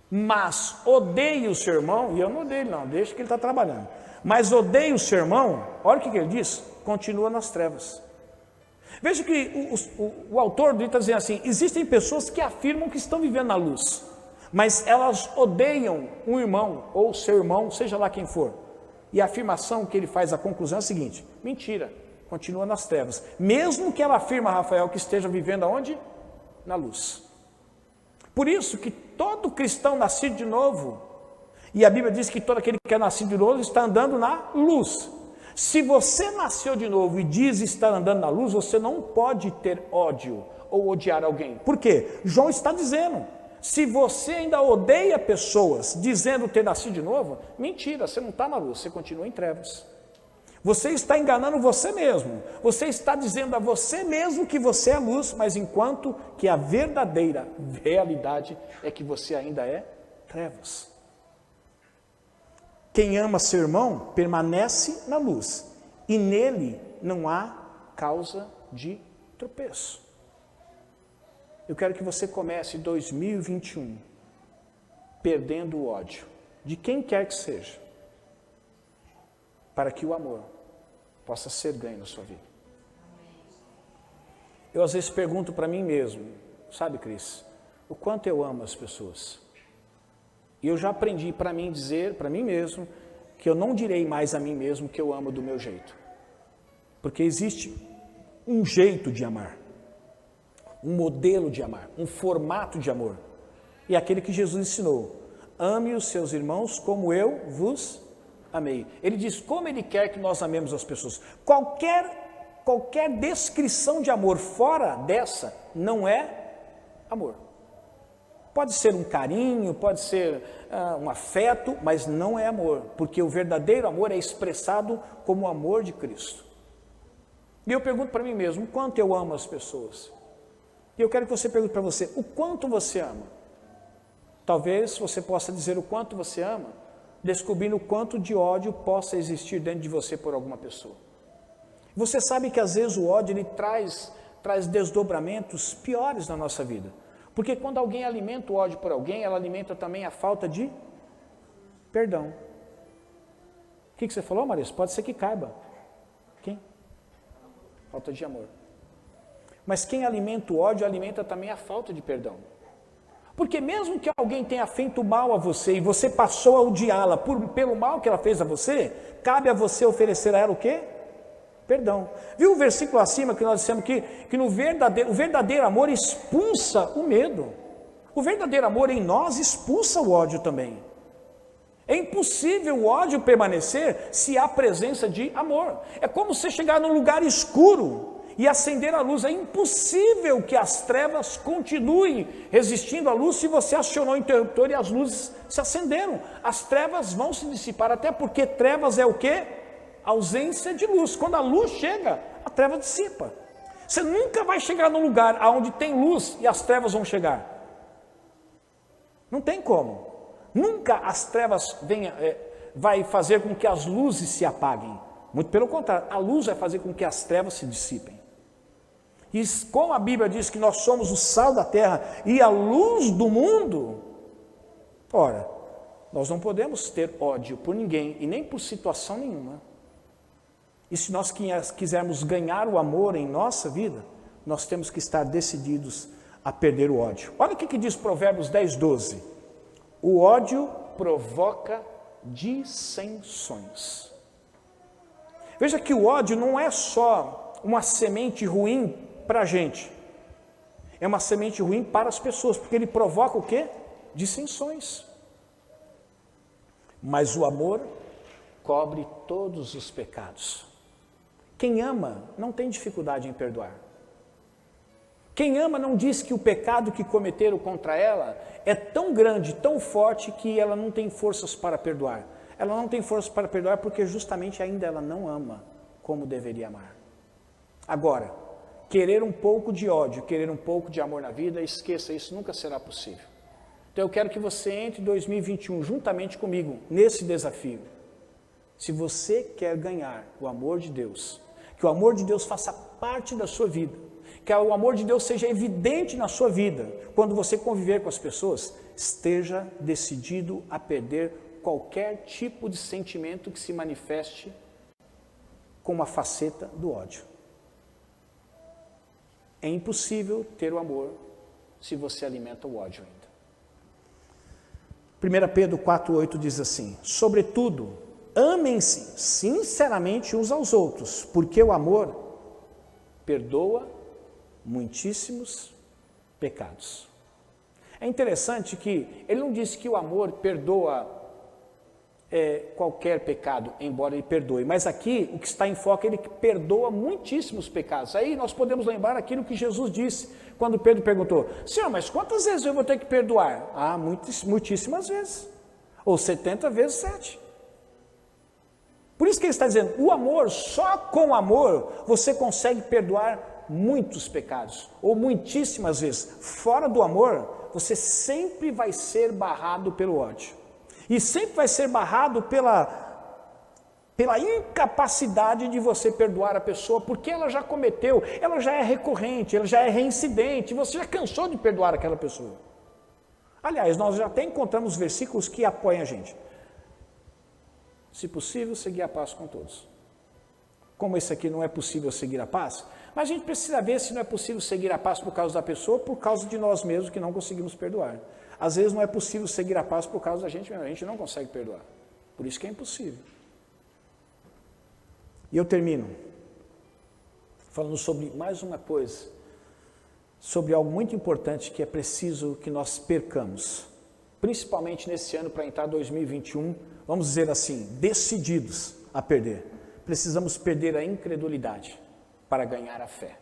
mas odeia o seu irmão, e eu não odeio ele não, deixa que ele está trabalhando, mas odeia o seu irmão, olha o que ele diz, continua nas trevas. Veja que o autor está dizendo assim, existem pessoas que afirmam que estão vivendo na luz, mas elas odeiam um irmão, ou seu irmão, seja lá quem for. E a afirmação que ele faz, a conclusão é a seguinte, mentira, continua nas trevas. Mesmo que ela afirma, Rafael, que esteja vivendo aonde? Na luz. Por isso que todo cristão nascido de novo, e a Bíblia diz que todo aquele que é nascido de novo está andando na luz. Se você nasceu de novo e diz estar andando na luz, você não pode ter ódio ou odiar alguém. Por quê? João está dizendo, se você ainda odeia pessoas dizendo ter nascido de novo, mentira, você não está na luz, você continua em trevas. Você está enganando você mesmo, você está dizendo a você mesmo que você é luz, mas enquanto que a verdadeira realidade é que você ainda é trevas. Quem ama seu irmão permanece na luz, e nele não há causa de tropeço. Eu quero que você comece 2021 perdendo o ódio, de quem quer que seja, para que o amor possa ser ganho na sua vida. Eu às vezes pergunto para mim mesmo, sabe, Cris, o quanto eu amo as pessoas. E eu já aprendi para mim dizer, para mim mesmo, que eu não direi mais a mim mesmo que eu amo do meu jeito. Porque existe um jeito de amar, um modelo de amar, um formato de amor. E é aquele que Jesus ensinou, ame os seus irmãos como eu vos amei. Ele diz como ele quer que nós amemos as pessoas. Qualquer descrição de amor fora dessa não é amor. Pode ser um carinho, pode ser um afeto, mas não é amor, porque o verdadeiro amor é expressado como o amor de Cristo. E eu pergunto para mim mesmo, o quanto eu amo as pessoas? E eu quero que você pergunte para você, o quanto você ama? Talvez você possa dizer o quanto você ama, descobrindo o quanto de ódio possa existir dentro de você por alguma pessoa. Você sabe que às vezes o ódio ele traz desdobramentos piores na nossa vida. Porque quando alguém alimenta o ódio por alguém, ela alimenta também a falta de perdão. O que você falou, Marisa? Pode ser que caiba. Quem? Falta de amor. Mas quem alimenta o ódio, alimenta também a falta de perdão. Porque mesmo que alguém tenha feito mal a você, e você passou a odiá-la pelo mal que ela fez a você, cabe a você oferecer a ela o quê? Perdão. Viu o versículo acima que nós dissemos que o verdadeiro amor expulsa o medo. O verdadeiro amor em nós expulsa o ódio também. É impossível o ódio permanecer se há presença de amor. É como você chegar num lugar escuro e acender a luz. É impossível que as trevas continuem resistindo à luz se você acionou o interruptor e as luzes se acenderam. As trevas vão se dissipar, até porque trevas é o quê? Ausência de luz. Quando a luz chega, a treva dissipa. Você nunca vai chegar num lugar onde tem luz e as trevas vão chegar. Não tem como. Nunca as trevas vai fazer com que as luzes se apaguem. Muito pelo contrário, a luz vai fazer com que as trevas se dissipem. E como a Bíblia diz que nós somos o sal da terra e a luz do mundo, ora, nós não podemos ter ódio por ninguém e nem por situação nenhuma. E se nós quisermos ganhar o amor em nossa vida, nós temos que estar decididos a perder o ódio. Olha o que diz Provérbios 10, 12. O ódio provoca dissensões. Veja que o ódio não é só uma semente ruim para a gente. É uma semente ruim para as pessoas, porque ele provoca o quê? Dissensões. Mas o amor cobre todos os pecados. Quem ama não tem dificuldade em perdoar. Quem ama não diz que o pecado que cometeram contra ela é tão grande, tão forte, que ela não tem forças para perdoar. Ela não tem forças para perdoar porque justamente ainda ela não ama como deveria amar. Agora, querer um pouco de ódio, querer um pouco de amor na vida, esqueça, isso nunca será possível. Então eu quero que você entre em 2021 juntamente comigo nesse desafio. Se você quer ganhar o amor de Deus, que o amor de Deus faça parte da sua vida, que o amor de Deus seja evidente na sua vida, quando você conviver com as pessoas, esteja decidido a perder qualquer tipo de sentimento que se manifeste com uma faceta do ódio. É impossível ter o amor se você alimenta o ódio ainda. 1 Pedro 4,8 diz assim: sobretudo, amem-se sinceramente uns aos outros, porque o amor perdoa muitíssimos pecados. É interessante que ele não disse que o amor perdoa qualquer pecado, embora ele perdoe, mas aqui o que está em foco é ele que perdoa muitíssimos pecados. Aí nós podemos lembrar aquilo que Jesus disse, quando Pedro perguntou: Senhor, mas quantas vezes eu vou ter que perdoar? Ah, muitíssimas vezes, ou 70 vezes 7. Por isso que ele está dizendo, o amor, só com amor, você consegue perdoar muitos pecados, ou muitíssimas vezes. Fora do amor, você sempre vai ser barrado pelo ódio. E sempre vai ser barrado pela incapacidade de você perdoar a pessoa, porque ela já cometeu, ela já é recorrente, ela já é reincidente, você já cansou de perdoar aquela pessoa. Aliás, nós já até encontramos versículos que apoiam a gente. Se possível, seguir a paz com todos. Como esse aqui não é possível seguir a paz, mas a gente precisa ver se não é possível seguir a paz por causa da pessoa, por causa de nós mesmos que não conseguimos perdoar. Às vezes não é possível seguir a paz por causa da gente mesmo, a gente não consegue perdoar. Por isso que é impossível. E eu termino falando sobre mais uma coisa, sobre algo muito importante que é preciso que nós percamos, principalmente nesse ano para entrar 2021, vamos dizer assim, decididos a perder. Precisamos perder a incredulidade para ganhar a fé.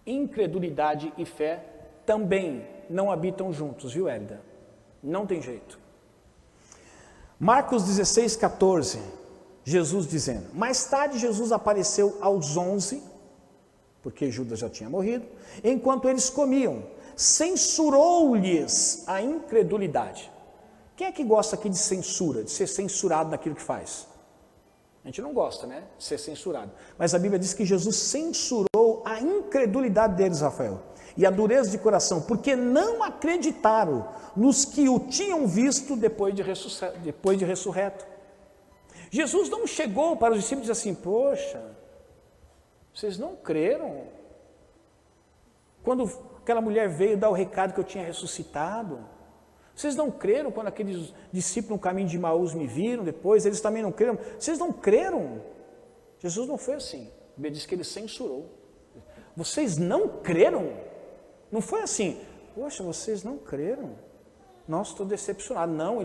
Incredulidade e fé também não habitam juntos, viu, Hélida? Não tem jeito. Marcos 16, 14, Jesus dizendo: mais tarde Jesus apareceu aos 11, porque Judas já tinha morrido, enquanto eles comiam, censurou-lhes a incredulidade. Quem é que gosta aqui de censura, de ser censurado naquilo que faz? A gente não gosta, né, de ser censurado. Mas a Bíblia diz que Jesus censurou a incredulidade deles, Rafael, e a dureza de coração, porque não acreditaram nos que o tinham visto depois de ressurreto. Jesus não chegou para os discípulos e disse assim: poxa, vocês não creram? Quando aquela mulher veio dar o recado que eu tinha ressuscitado, vocês não creram quando aqueles discípulos no caminho de Emaús me viram depois? Eles também não creram. Vocês não creram? Jesus não foi assim. A Bíblia diz que ele censurou. Vocês não creram? Não foi assim: poxa, vocês não creram? Nossa, estou decepcionado. Não,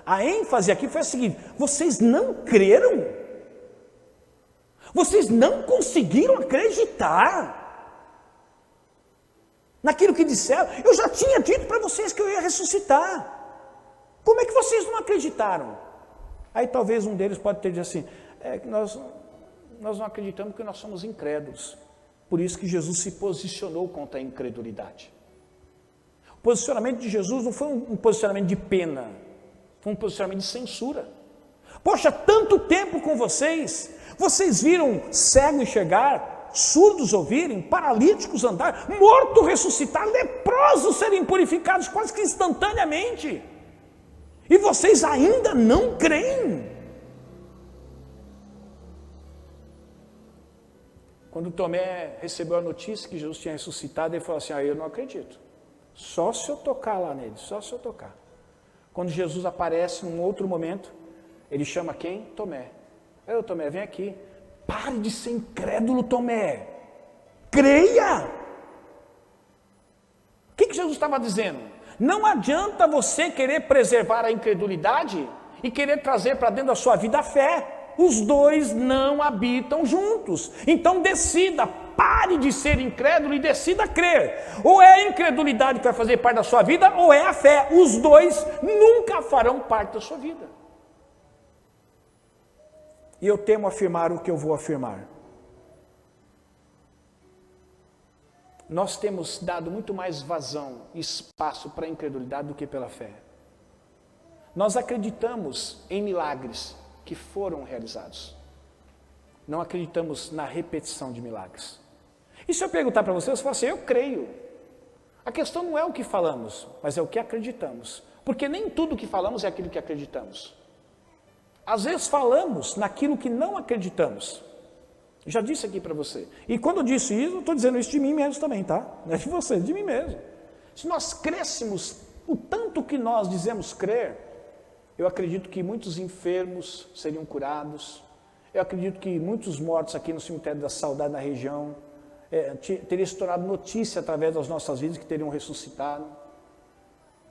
a ênfase aqui foi a seguinte: vocês não creram? Vocês não conseguiram acreditar naquilo que disseram? Eu já tinha dito para vocês que eu ia ressuscitar. Como é que vocês não acreditaram? Aí talvez um deles pode ter dito assim: é que nós não acreditamos porque nós somos incrédulos. Por isso que Jesus se posicionou contra a incredulidade. O posicionamento de Jesus não foi um posicionamento de pena, foi um posicionamento de censura. Poxa, tanto tempo com vocês, vocês viram cego enxergar, surdos ouvirem, paralíticos andar, morto ressuscitar, leprosos serem purificados quase que instantaneamente. E vocês ainda não creem. Quando Tomé recebeu a notícia que Jesus tinha ressuscitado, ele falou assim: eu não acredito. Só se eu tocar lá nele, só se eu tocar. Quando Jesus aparece num outro momento, ele chama quem? Tomé. Ô Tomé, vem aqui. Pare de ser incrédulo, Tomé. Creia! O que Jesus estava dizendo? Não adianta você querer preservar a incredulidade e querer trazer para dentro da sua vida a fé. Os dois não habitam juntos. Então decida, pare de ser incrédulo e decida crer. Ou é a incredulidade que vai fazer parte da sua vida, ou é a fé. Os dois nunca farão parte da sua vida. E eu temo afirmar o que eu vou afirmar. Nós temos dado muito mais vazão e espaço para a incredulidade do que pela fé. Nós acreditamos em milagres que foram realizados. Não acreditamos na repetição de milagres. E se eu perguntar para você fala assim: eu creio. A questão não é o que falamos, mas é o que acreditamos. Porque nem tudo que falamos é aquilo que acreditamos. Às vezes falamos naquilo que não acreditamos. Já disse aqui para você. E quando eu disse isso, eu estou dizendo isso de mim mesmo também, tá? Não é de você, de mim mesmo. Se nós crêssemos o tanto que nós dizemos crer, eu acredito que muitos enfermos seriam curados. Eu acredito que muitos mortos aqui no cemitério da Saudade, na região, teria se tornado notícia através das nossas vidas que teriam ressuscitado.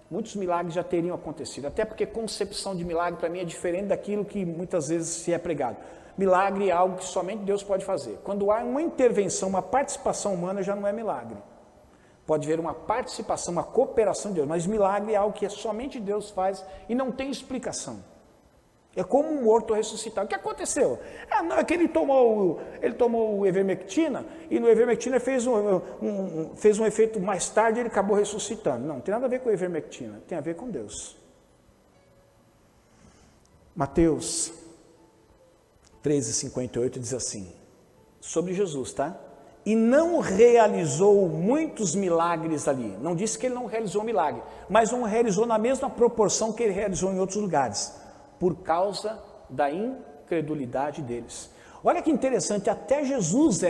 Muitos milagres já teriam acontecido. Até porque concepção de milagre para mim é diferente daquilo que muitas vezes se é pregado. Milagre é algo que somente Deus pode fazer. Quando há uma intervenção, uma participação humana, já não é milagre. Pode haver uma participação, uma cooperação de Deus, mas milagre é algo que somente Deus faz e não tem explicação. É como um morto ressuscitar. O que aconteceu? Não, é que ele tomou o ivermectina e no ivermectina fez um efeito mais tarde e ele acabou ressuscitando. Não tem nada a ver com a ivermectina, tem a ver com Deus. Mateus 13:58 diz assim, sobre Jesus, tá? E não realizou muitos milagres ali. Não disse que ele não realizou milagre, mas não realizou na mesma proporção que ele realizou em outros lugares, por causa da incredulidade deles. Olha que interessante, até Jesus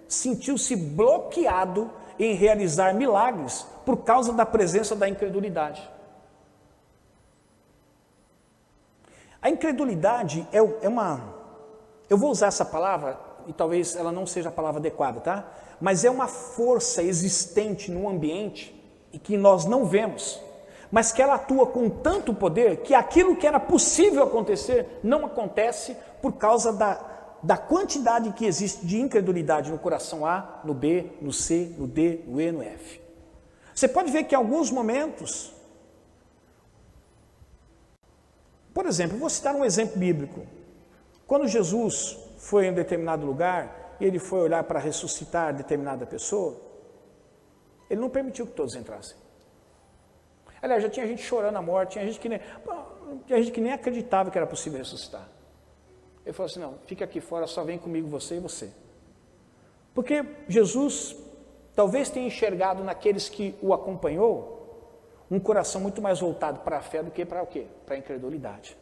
sentiu-se bloqueado em realizar milagres por causa da presença da incredulidade. A incredulidade é uma... Eu vou usar essa palavra, e talvez ela não seja a palavra adequada, tá? Mas é uma força existente no ambiente e que nós não vemos, mas que ela atua com tanto poder que aquilo que era possível acontecer não acontece por causa da quantidade que existe de incredulidade no coração A, no B, no C, no D, no E, no F. Você pode ver que em alguns momentos, por exemplo, vou citar um exemplo bíblico. Quando Jesus foi em um determinado lugar e ele foi olhar para ressuscitar determinada pessoa, ele não permitiu que todos entrassem. Aliás, já tinha gente chorando a morte, tinha gente que nem acreditava que era possível ressuscitar. Ele falou assim, não, fica aqui fora, só vem comigo você e você. Porque Jesus talvez tenha enxergado naqueles que o acompanhou um coração muito mais voltado para a fé do que para o quê? Para a incredulidade.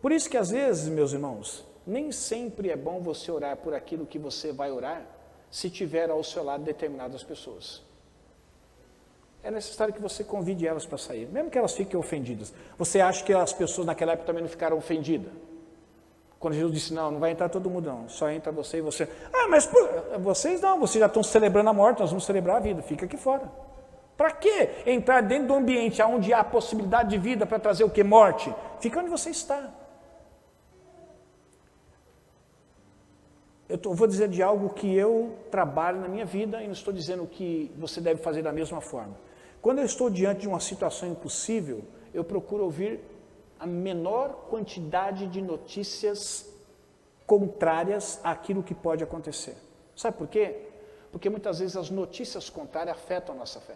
Por isso que às vezes, meus irmãos, nem sempre é bom você orar por aquilo que você vai orar, se tiver ao seu lado determinadas pessoas. É necessário que você convide elas para sair, mesmo que elas fiquem ofendidas. Você acha que as pessoas naquela época também não ficaram ofendidas? Quando Jesus disse, não vai entrar todo mundo não, só entra você e você. Mas vocês não, vocês já estão celebrando a morte, nós vamos celebrar a vida, fica aqui fora. Para que entrar dentro do ambiente onde há possibilidade de vida para trazer o que? Morte. Fica onde você está. Vou dizer de algo que eu trabalho na minha vida e não estou dizendo que você deve fazer da mesma forma. Quando eu estou diante de uma situação impossível, eu procuro ouvir a menor quantidade de notícias contrárias àquilo que pode acontecer. Sabe por quê? Porque muitas vezes as notícias contrárias afetam a nossa fé.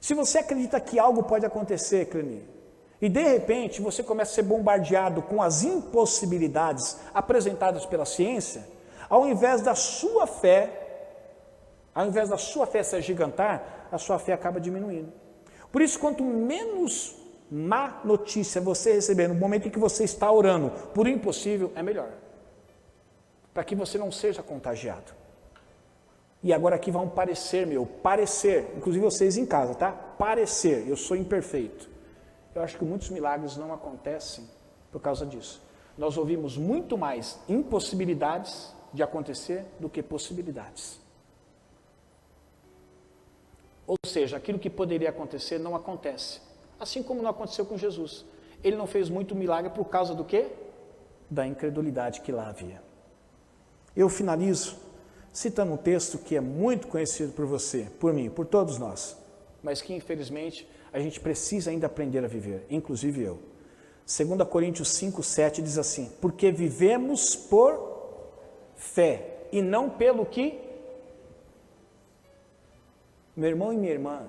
Se você acredita que algo pode acontecer, Cleni, e de repente você começa a ser bombardeado com as impossibilidades apresentadas pela ciência, ao invés da sua fé se agigantar, a sua fé acaba diminuindo. Por isso, quanto menos má notícia você receber no momento em que você está orando por impossível, é melhor. Para que você não seja contagiado. E agora aqui vai um parecer meu, inclusive vocês em casa, tá? Parecer, eu sou imperfeito. Eu acho que muitos milagres não acontecem por causa disso. Nós ouvimos muito mais impossibilidades de acontecer do que possibilidades. Ou seja, aquilo que poderia acontecer não acontece. Assim como não aconteceu com Jesus. Ele não fez muito milagre por causa do quê? Da incredulidade que lá havia. Eu finalizo citando um texto que é muito conhecido por você, por mim, por todos nós, mas que infelizmente a gente precisa ainda aprender a viver, inclusive eu. 2 Coríntios 5:7 diz assim: porque vivemos por fé e não pelo que... Meu irmão e minha irmã,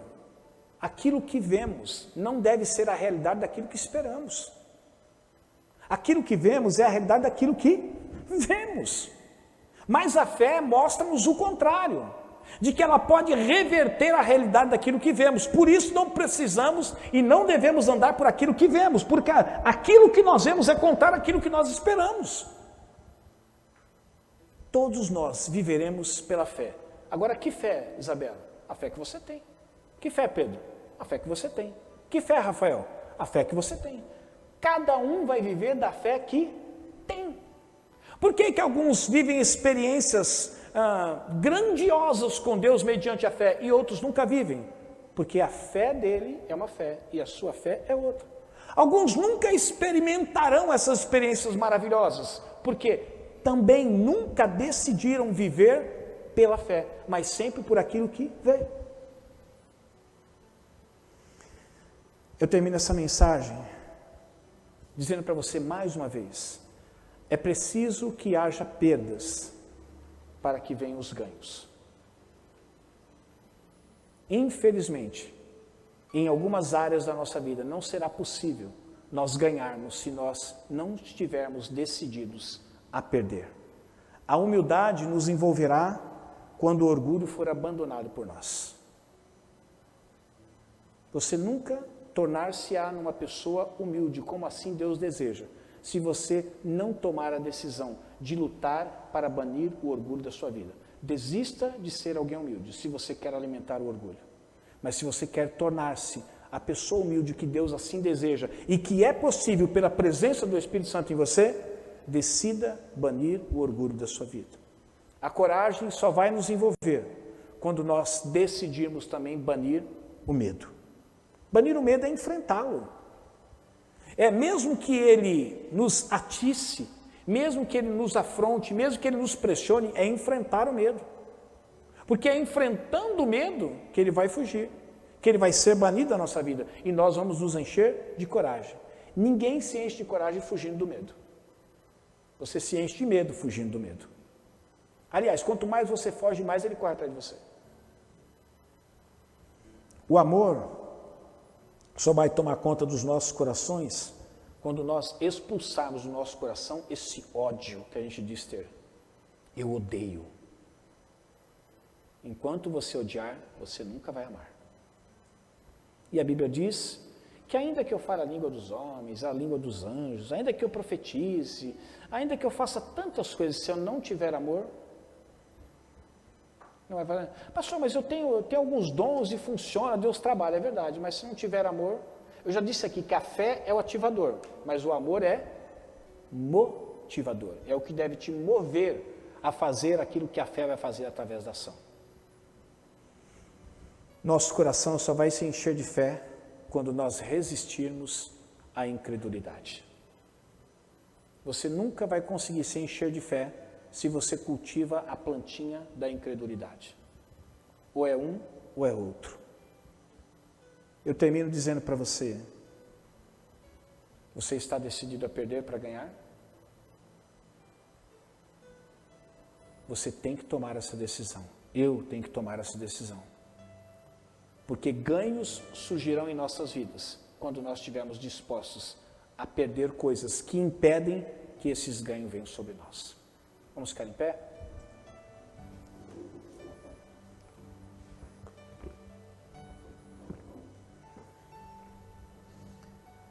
aquilo que vemos não deve ser a realidade daquilo que esperamos. Aquilo que vemos é a realidade daquilo que vemos. Mas a fé mostra-nos o contrário, de que ela pode reverter a realidade daquilo que vemos. Por isso não precisamos e não devemos andar por aquilo que vemos, porque aquilo que nós vemos é contrário àquilo que nós esperamos. Todos nós viveremos pela fé. Agora, que fé, Isabela? A fé que você tem. Que fé, Pedro? A fé que você tem. Que fé, Rafael? A fé que você tem. Cada um vai viver da fé que tem. Por que alguns vivem experiências grandiosas com Deus mediante a fé e outros nunca vivem? Porque a fé dele é uma fé e a sua fé é outra. Alguns nunca experimentarão essas experiências maravilhosas, porque também nunca decidiram viver pela fé, mas sempre por aquilo que veio. Eu termino essa mensagem dizendo para você mais uma vez: é preciso que haja perdas para que venham os ganhos. Infelizmente, em algumas áreas da nossa vida não será possível nós ganharmos se nós não estivermos decididos a perder. A humildade nos envolverá quando o orgulho for abandonado por nós. Você nunca tornar-se-á numa pessoa humilde, como assim Deus deseja, se você não tomar a decisão de lutar para banir o orgulho da sua vida. Desista de ser alguém humilde, se você quer alimentar o orgulho. Mas se você quer tornar-se a pessoa humilde que Deus assim deseja e que é possível pela presença do Espírito Santo em você, decida banir o orgulho da sua vida. A coragem só vai nos envolver quando nós decidirmos também banir o medo. Banir o medo é enfrentá-lo. É mesmo que ele nos atice, mesmo que ele nos afronte, mesmo que ele nos pressione, é enfrentar o medo. Porque é enfrentando o medo que ele vai fugir, que ele vai ser banido da nossa vida e nós vamos nos encher de coragem. Ninguém se enche de coragem fugindo do medo. Você se enche de medo fugindo do medo. Aliás, quanto mais você foge, mais ele corre atrás de você. O amor só vai tomar conta dos nossos corações quando nós expulsarmos do nosso coração esse ódio que a gente diz ter. Eu odeio. Enquanto você odiar, você nunca vai amar. E a Bíblia diz que ainda que eu fale a língua dos homens, a língua dos anjos, ainda que eu profetize, ainda que eu faça tantas coisas, se eu não tiver amor, não vai falar: pastor, mas eu tenho alguns dons e funciona, Deus trabalha, é verdade, mas se não tiver amor, eu já disse aqui que a fé é o ativador, mas o amor é motivador, é o que deve te mover a fazer aquilo que a fé vai fazer através da ação. Nosso coração só vai se encher de fé quando nós resistirmos à incredulidade. Você nunca vai conseguir se encher de fé se você cultiva a plantinha da incredulidade. Ou é um ou é outro. Eu termino dizendo para você, você está decidido a perder para ganhar? Você tem que tomar essa decisão. Eu tenho que tomar essa decisão. Porque ganhos surgirão em nossas vidas quando nós estivermos dispostos a perder coisas que impedem que esses ganhos venham sobre nós. Vamos ficar em pé?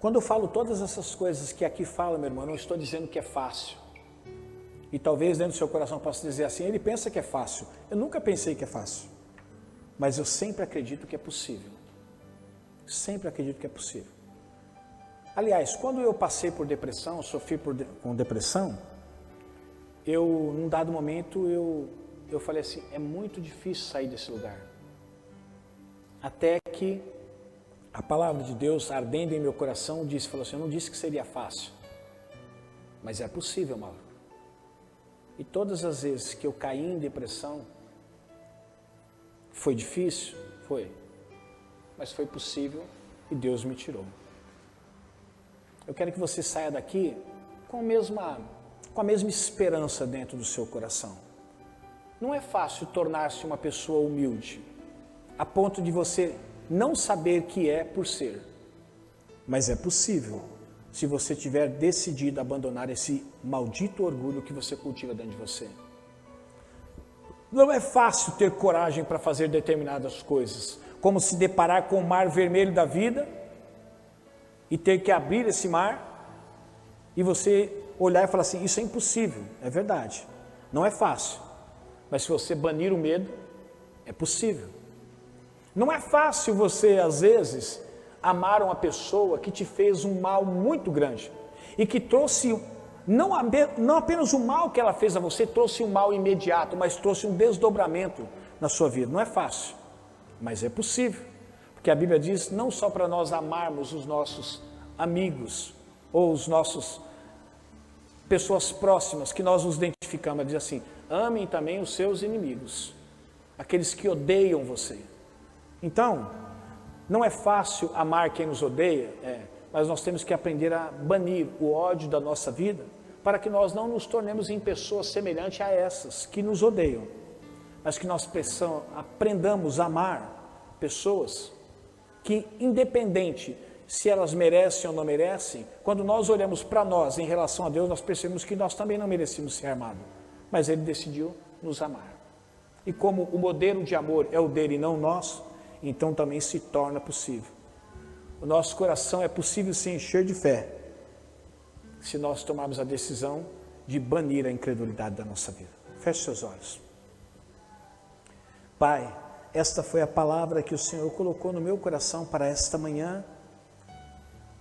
Quando eu falo todas essas coisas que aqui fala, meu irmão, eu não estou dizendo que é fácil. E talvez dentro do seu coração possa dizer assim, ele pensa que é fácil. Eu nunca pensei que é fácil. Mas eu sempre acredito que é possível. Sempre acredito que é possível. Aliás, quando eu passei por depressão, sofri com depressão, num dado momento, eu falei assim, é muito difícil sair desse lugar. Até que a palavra de Deus, ardendo em meu coração, falou assim, eu não disse que seria fácil, mas é possível, Mauro. E todas as vezes que eu caí em depressão, foi difícil? Foi. Mas foi possível e Deus me tirou. Eu quero que você saia daqui com a mesma esperança dentro do seu coração. Não é fácil tornar-se uma pessoa humilde, a ponto de você não saber que é por ser. Mas é possível, se você tiver decidido abandonar esse maldito orgulho que você cultiva dentro de você. Não é fácil ter coragem para fazer determinadas coisas, como se deparar com o mar vermelho da vida e ter que abrir esse mar e você olhar e falar assim, isso é impossível. É verdade, não é fácil, mas se você banir o medo, é possível. Não é fácil você, às vezes, amar uma pessoa que te fez um mal muito grande e que trouxe, não apenas o mal que ela fez a você, trouxe um mal imediato, mas trouxe um desdobramento na sua vida. Não é fácil, mas é possível, porque a Bíblia diz não só para nós amarmos os nossos amigos ou os nossos pessoas próximas que nós nos identificamos, ela diz assim, amem também os seus inimigos, aqueles que odeiam você. Então, não é fácil amar quem nos odeia, mas nós temos que aprender a banir o ódio da nossa vida para que nós não nos tornemos em pessoas semelhantes a essas que nos odeiam, mas que nós aprendamos a amar pessoas que, independente se elas merecem ou não merecem, quando nós olhamos para nós em relação a Deus, nós percebemos que nós também não merecemos ser amados, mas Ele decidiu nos amar. E como o modelo de amor é o dele e não o nosso, então também se torna possível. O nosso coração é possível se encher de fé, se nós tomarmos a decisão de banir a incredulidade da nossa vida. Feche seus olhos. Pai, esta foi a palavra que o Senhor colocou no meu coração para esta manhã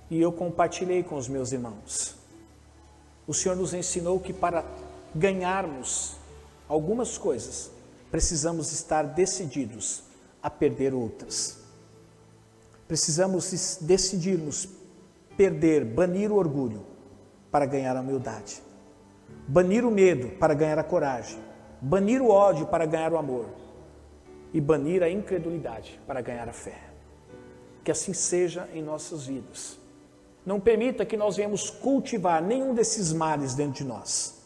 e eu compartilhei com os meus irmãos. O Senhor nos ensinou que para ganharmos algumas coisas, precisamos estar decididos a perder outras. Precisamos decidirmos banir o orgulho para ganhar a humildade, banir o medo para ganhar a coragem, banir o ódio para ganhar o amor e banir a incredulidade para ganhar a fé. Que assim seja em nossas vidas. Não permita que nós venhamos cultivar nenhum desses males dentro de nós.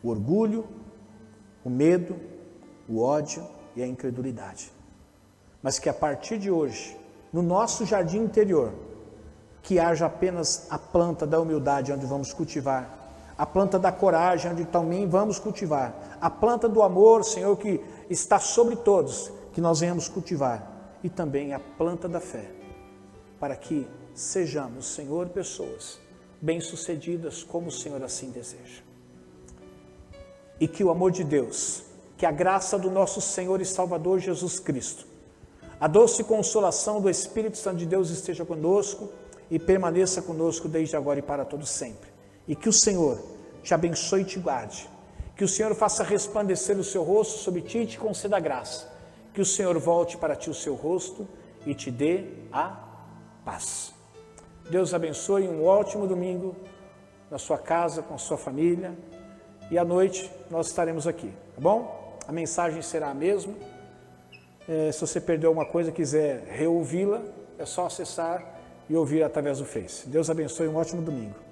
O orgulho, o medo, o ódio e a incredulidade. Mas que a partir de hoje, no nosso jardim interior, que haja apenas a planta da humildade onde vamos cultivar, a planta da coragem onde também vamos cultivar, a planta do amor, Senhor, que está sobre todos, que nós venhamos cultivar, e também a planta da fé, para que sejamos, Senhor, pessoas bem-sucedidas como o Senhor assim deseja. E que o amor de Deus, que a graça do nosso Senhor e Salvador Jesus Cristo, a doce consolação do Espírito Santo de Deus esteja conosco e permaneça conosco desde agora e para todo sempre. E que o Senhor te abençoe e te guarde. Que o Senhor faça resplandecer o seu rosto sobre ti e te conceda graça. Que o Senhor volte para ti o seu rosto e te dê a paz. Deus abençoe, um ótimo domingo na sua casa, com a sua família. E à noite nós estaremos aqui, tá bom? A mensagem será a mesma. Se você perdeu alguma coisa e quiser reouvi-la, é só acessar e ouvir através do Face. Deus abençoe, um ótimo domingo.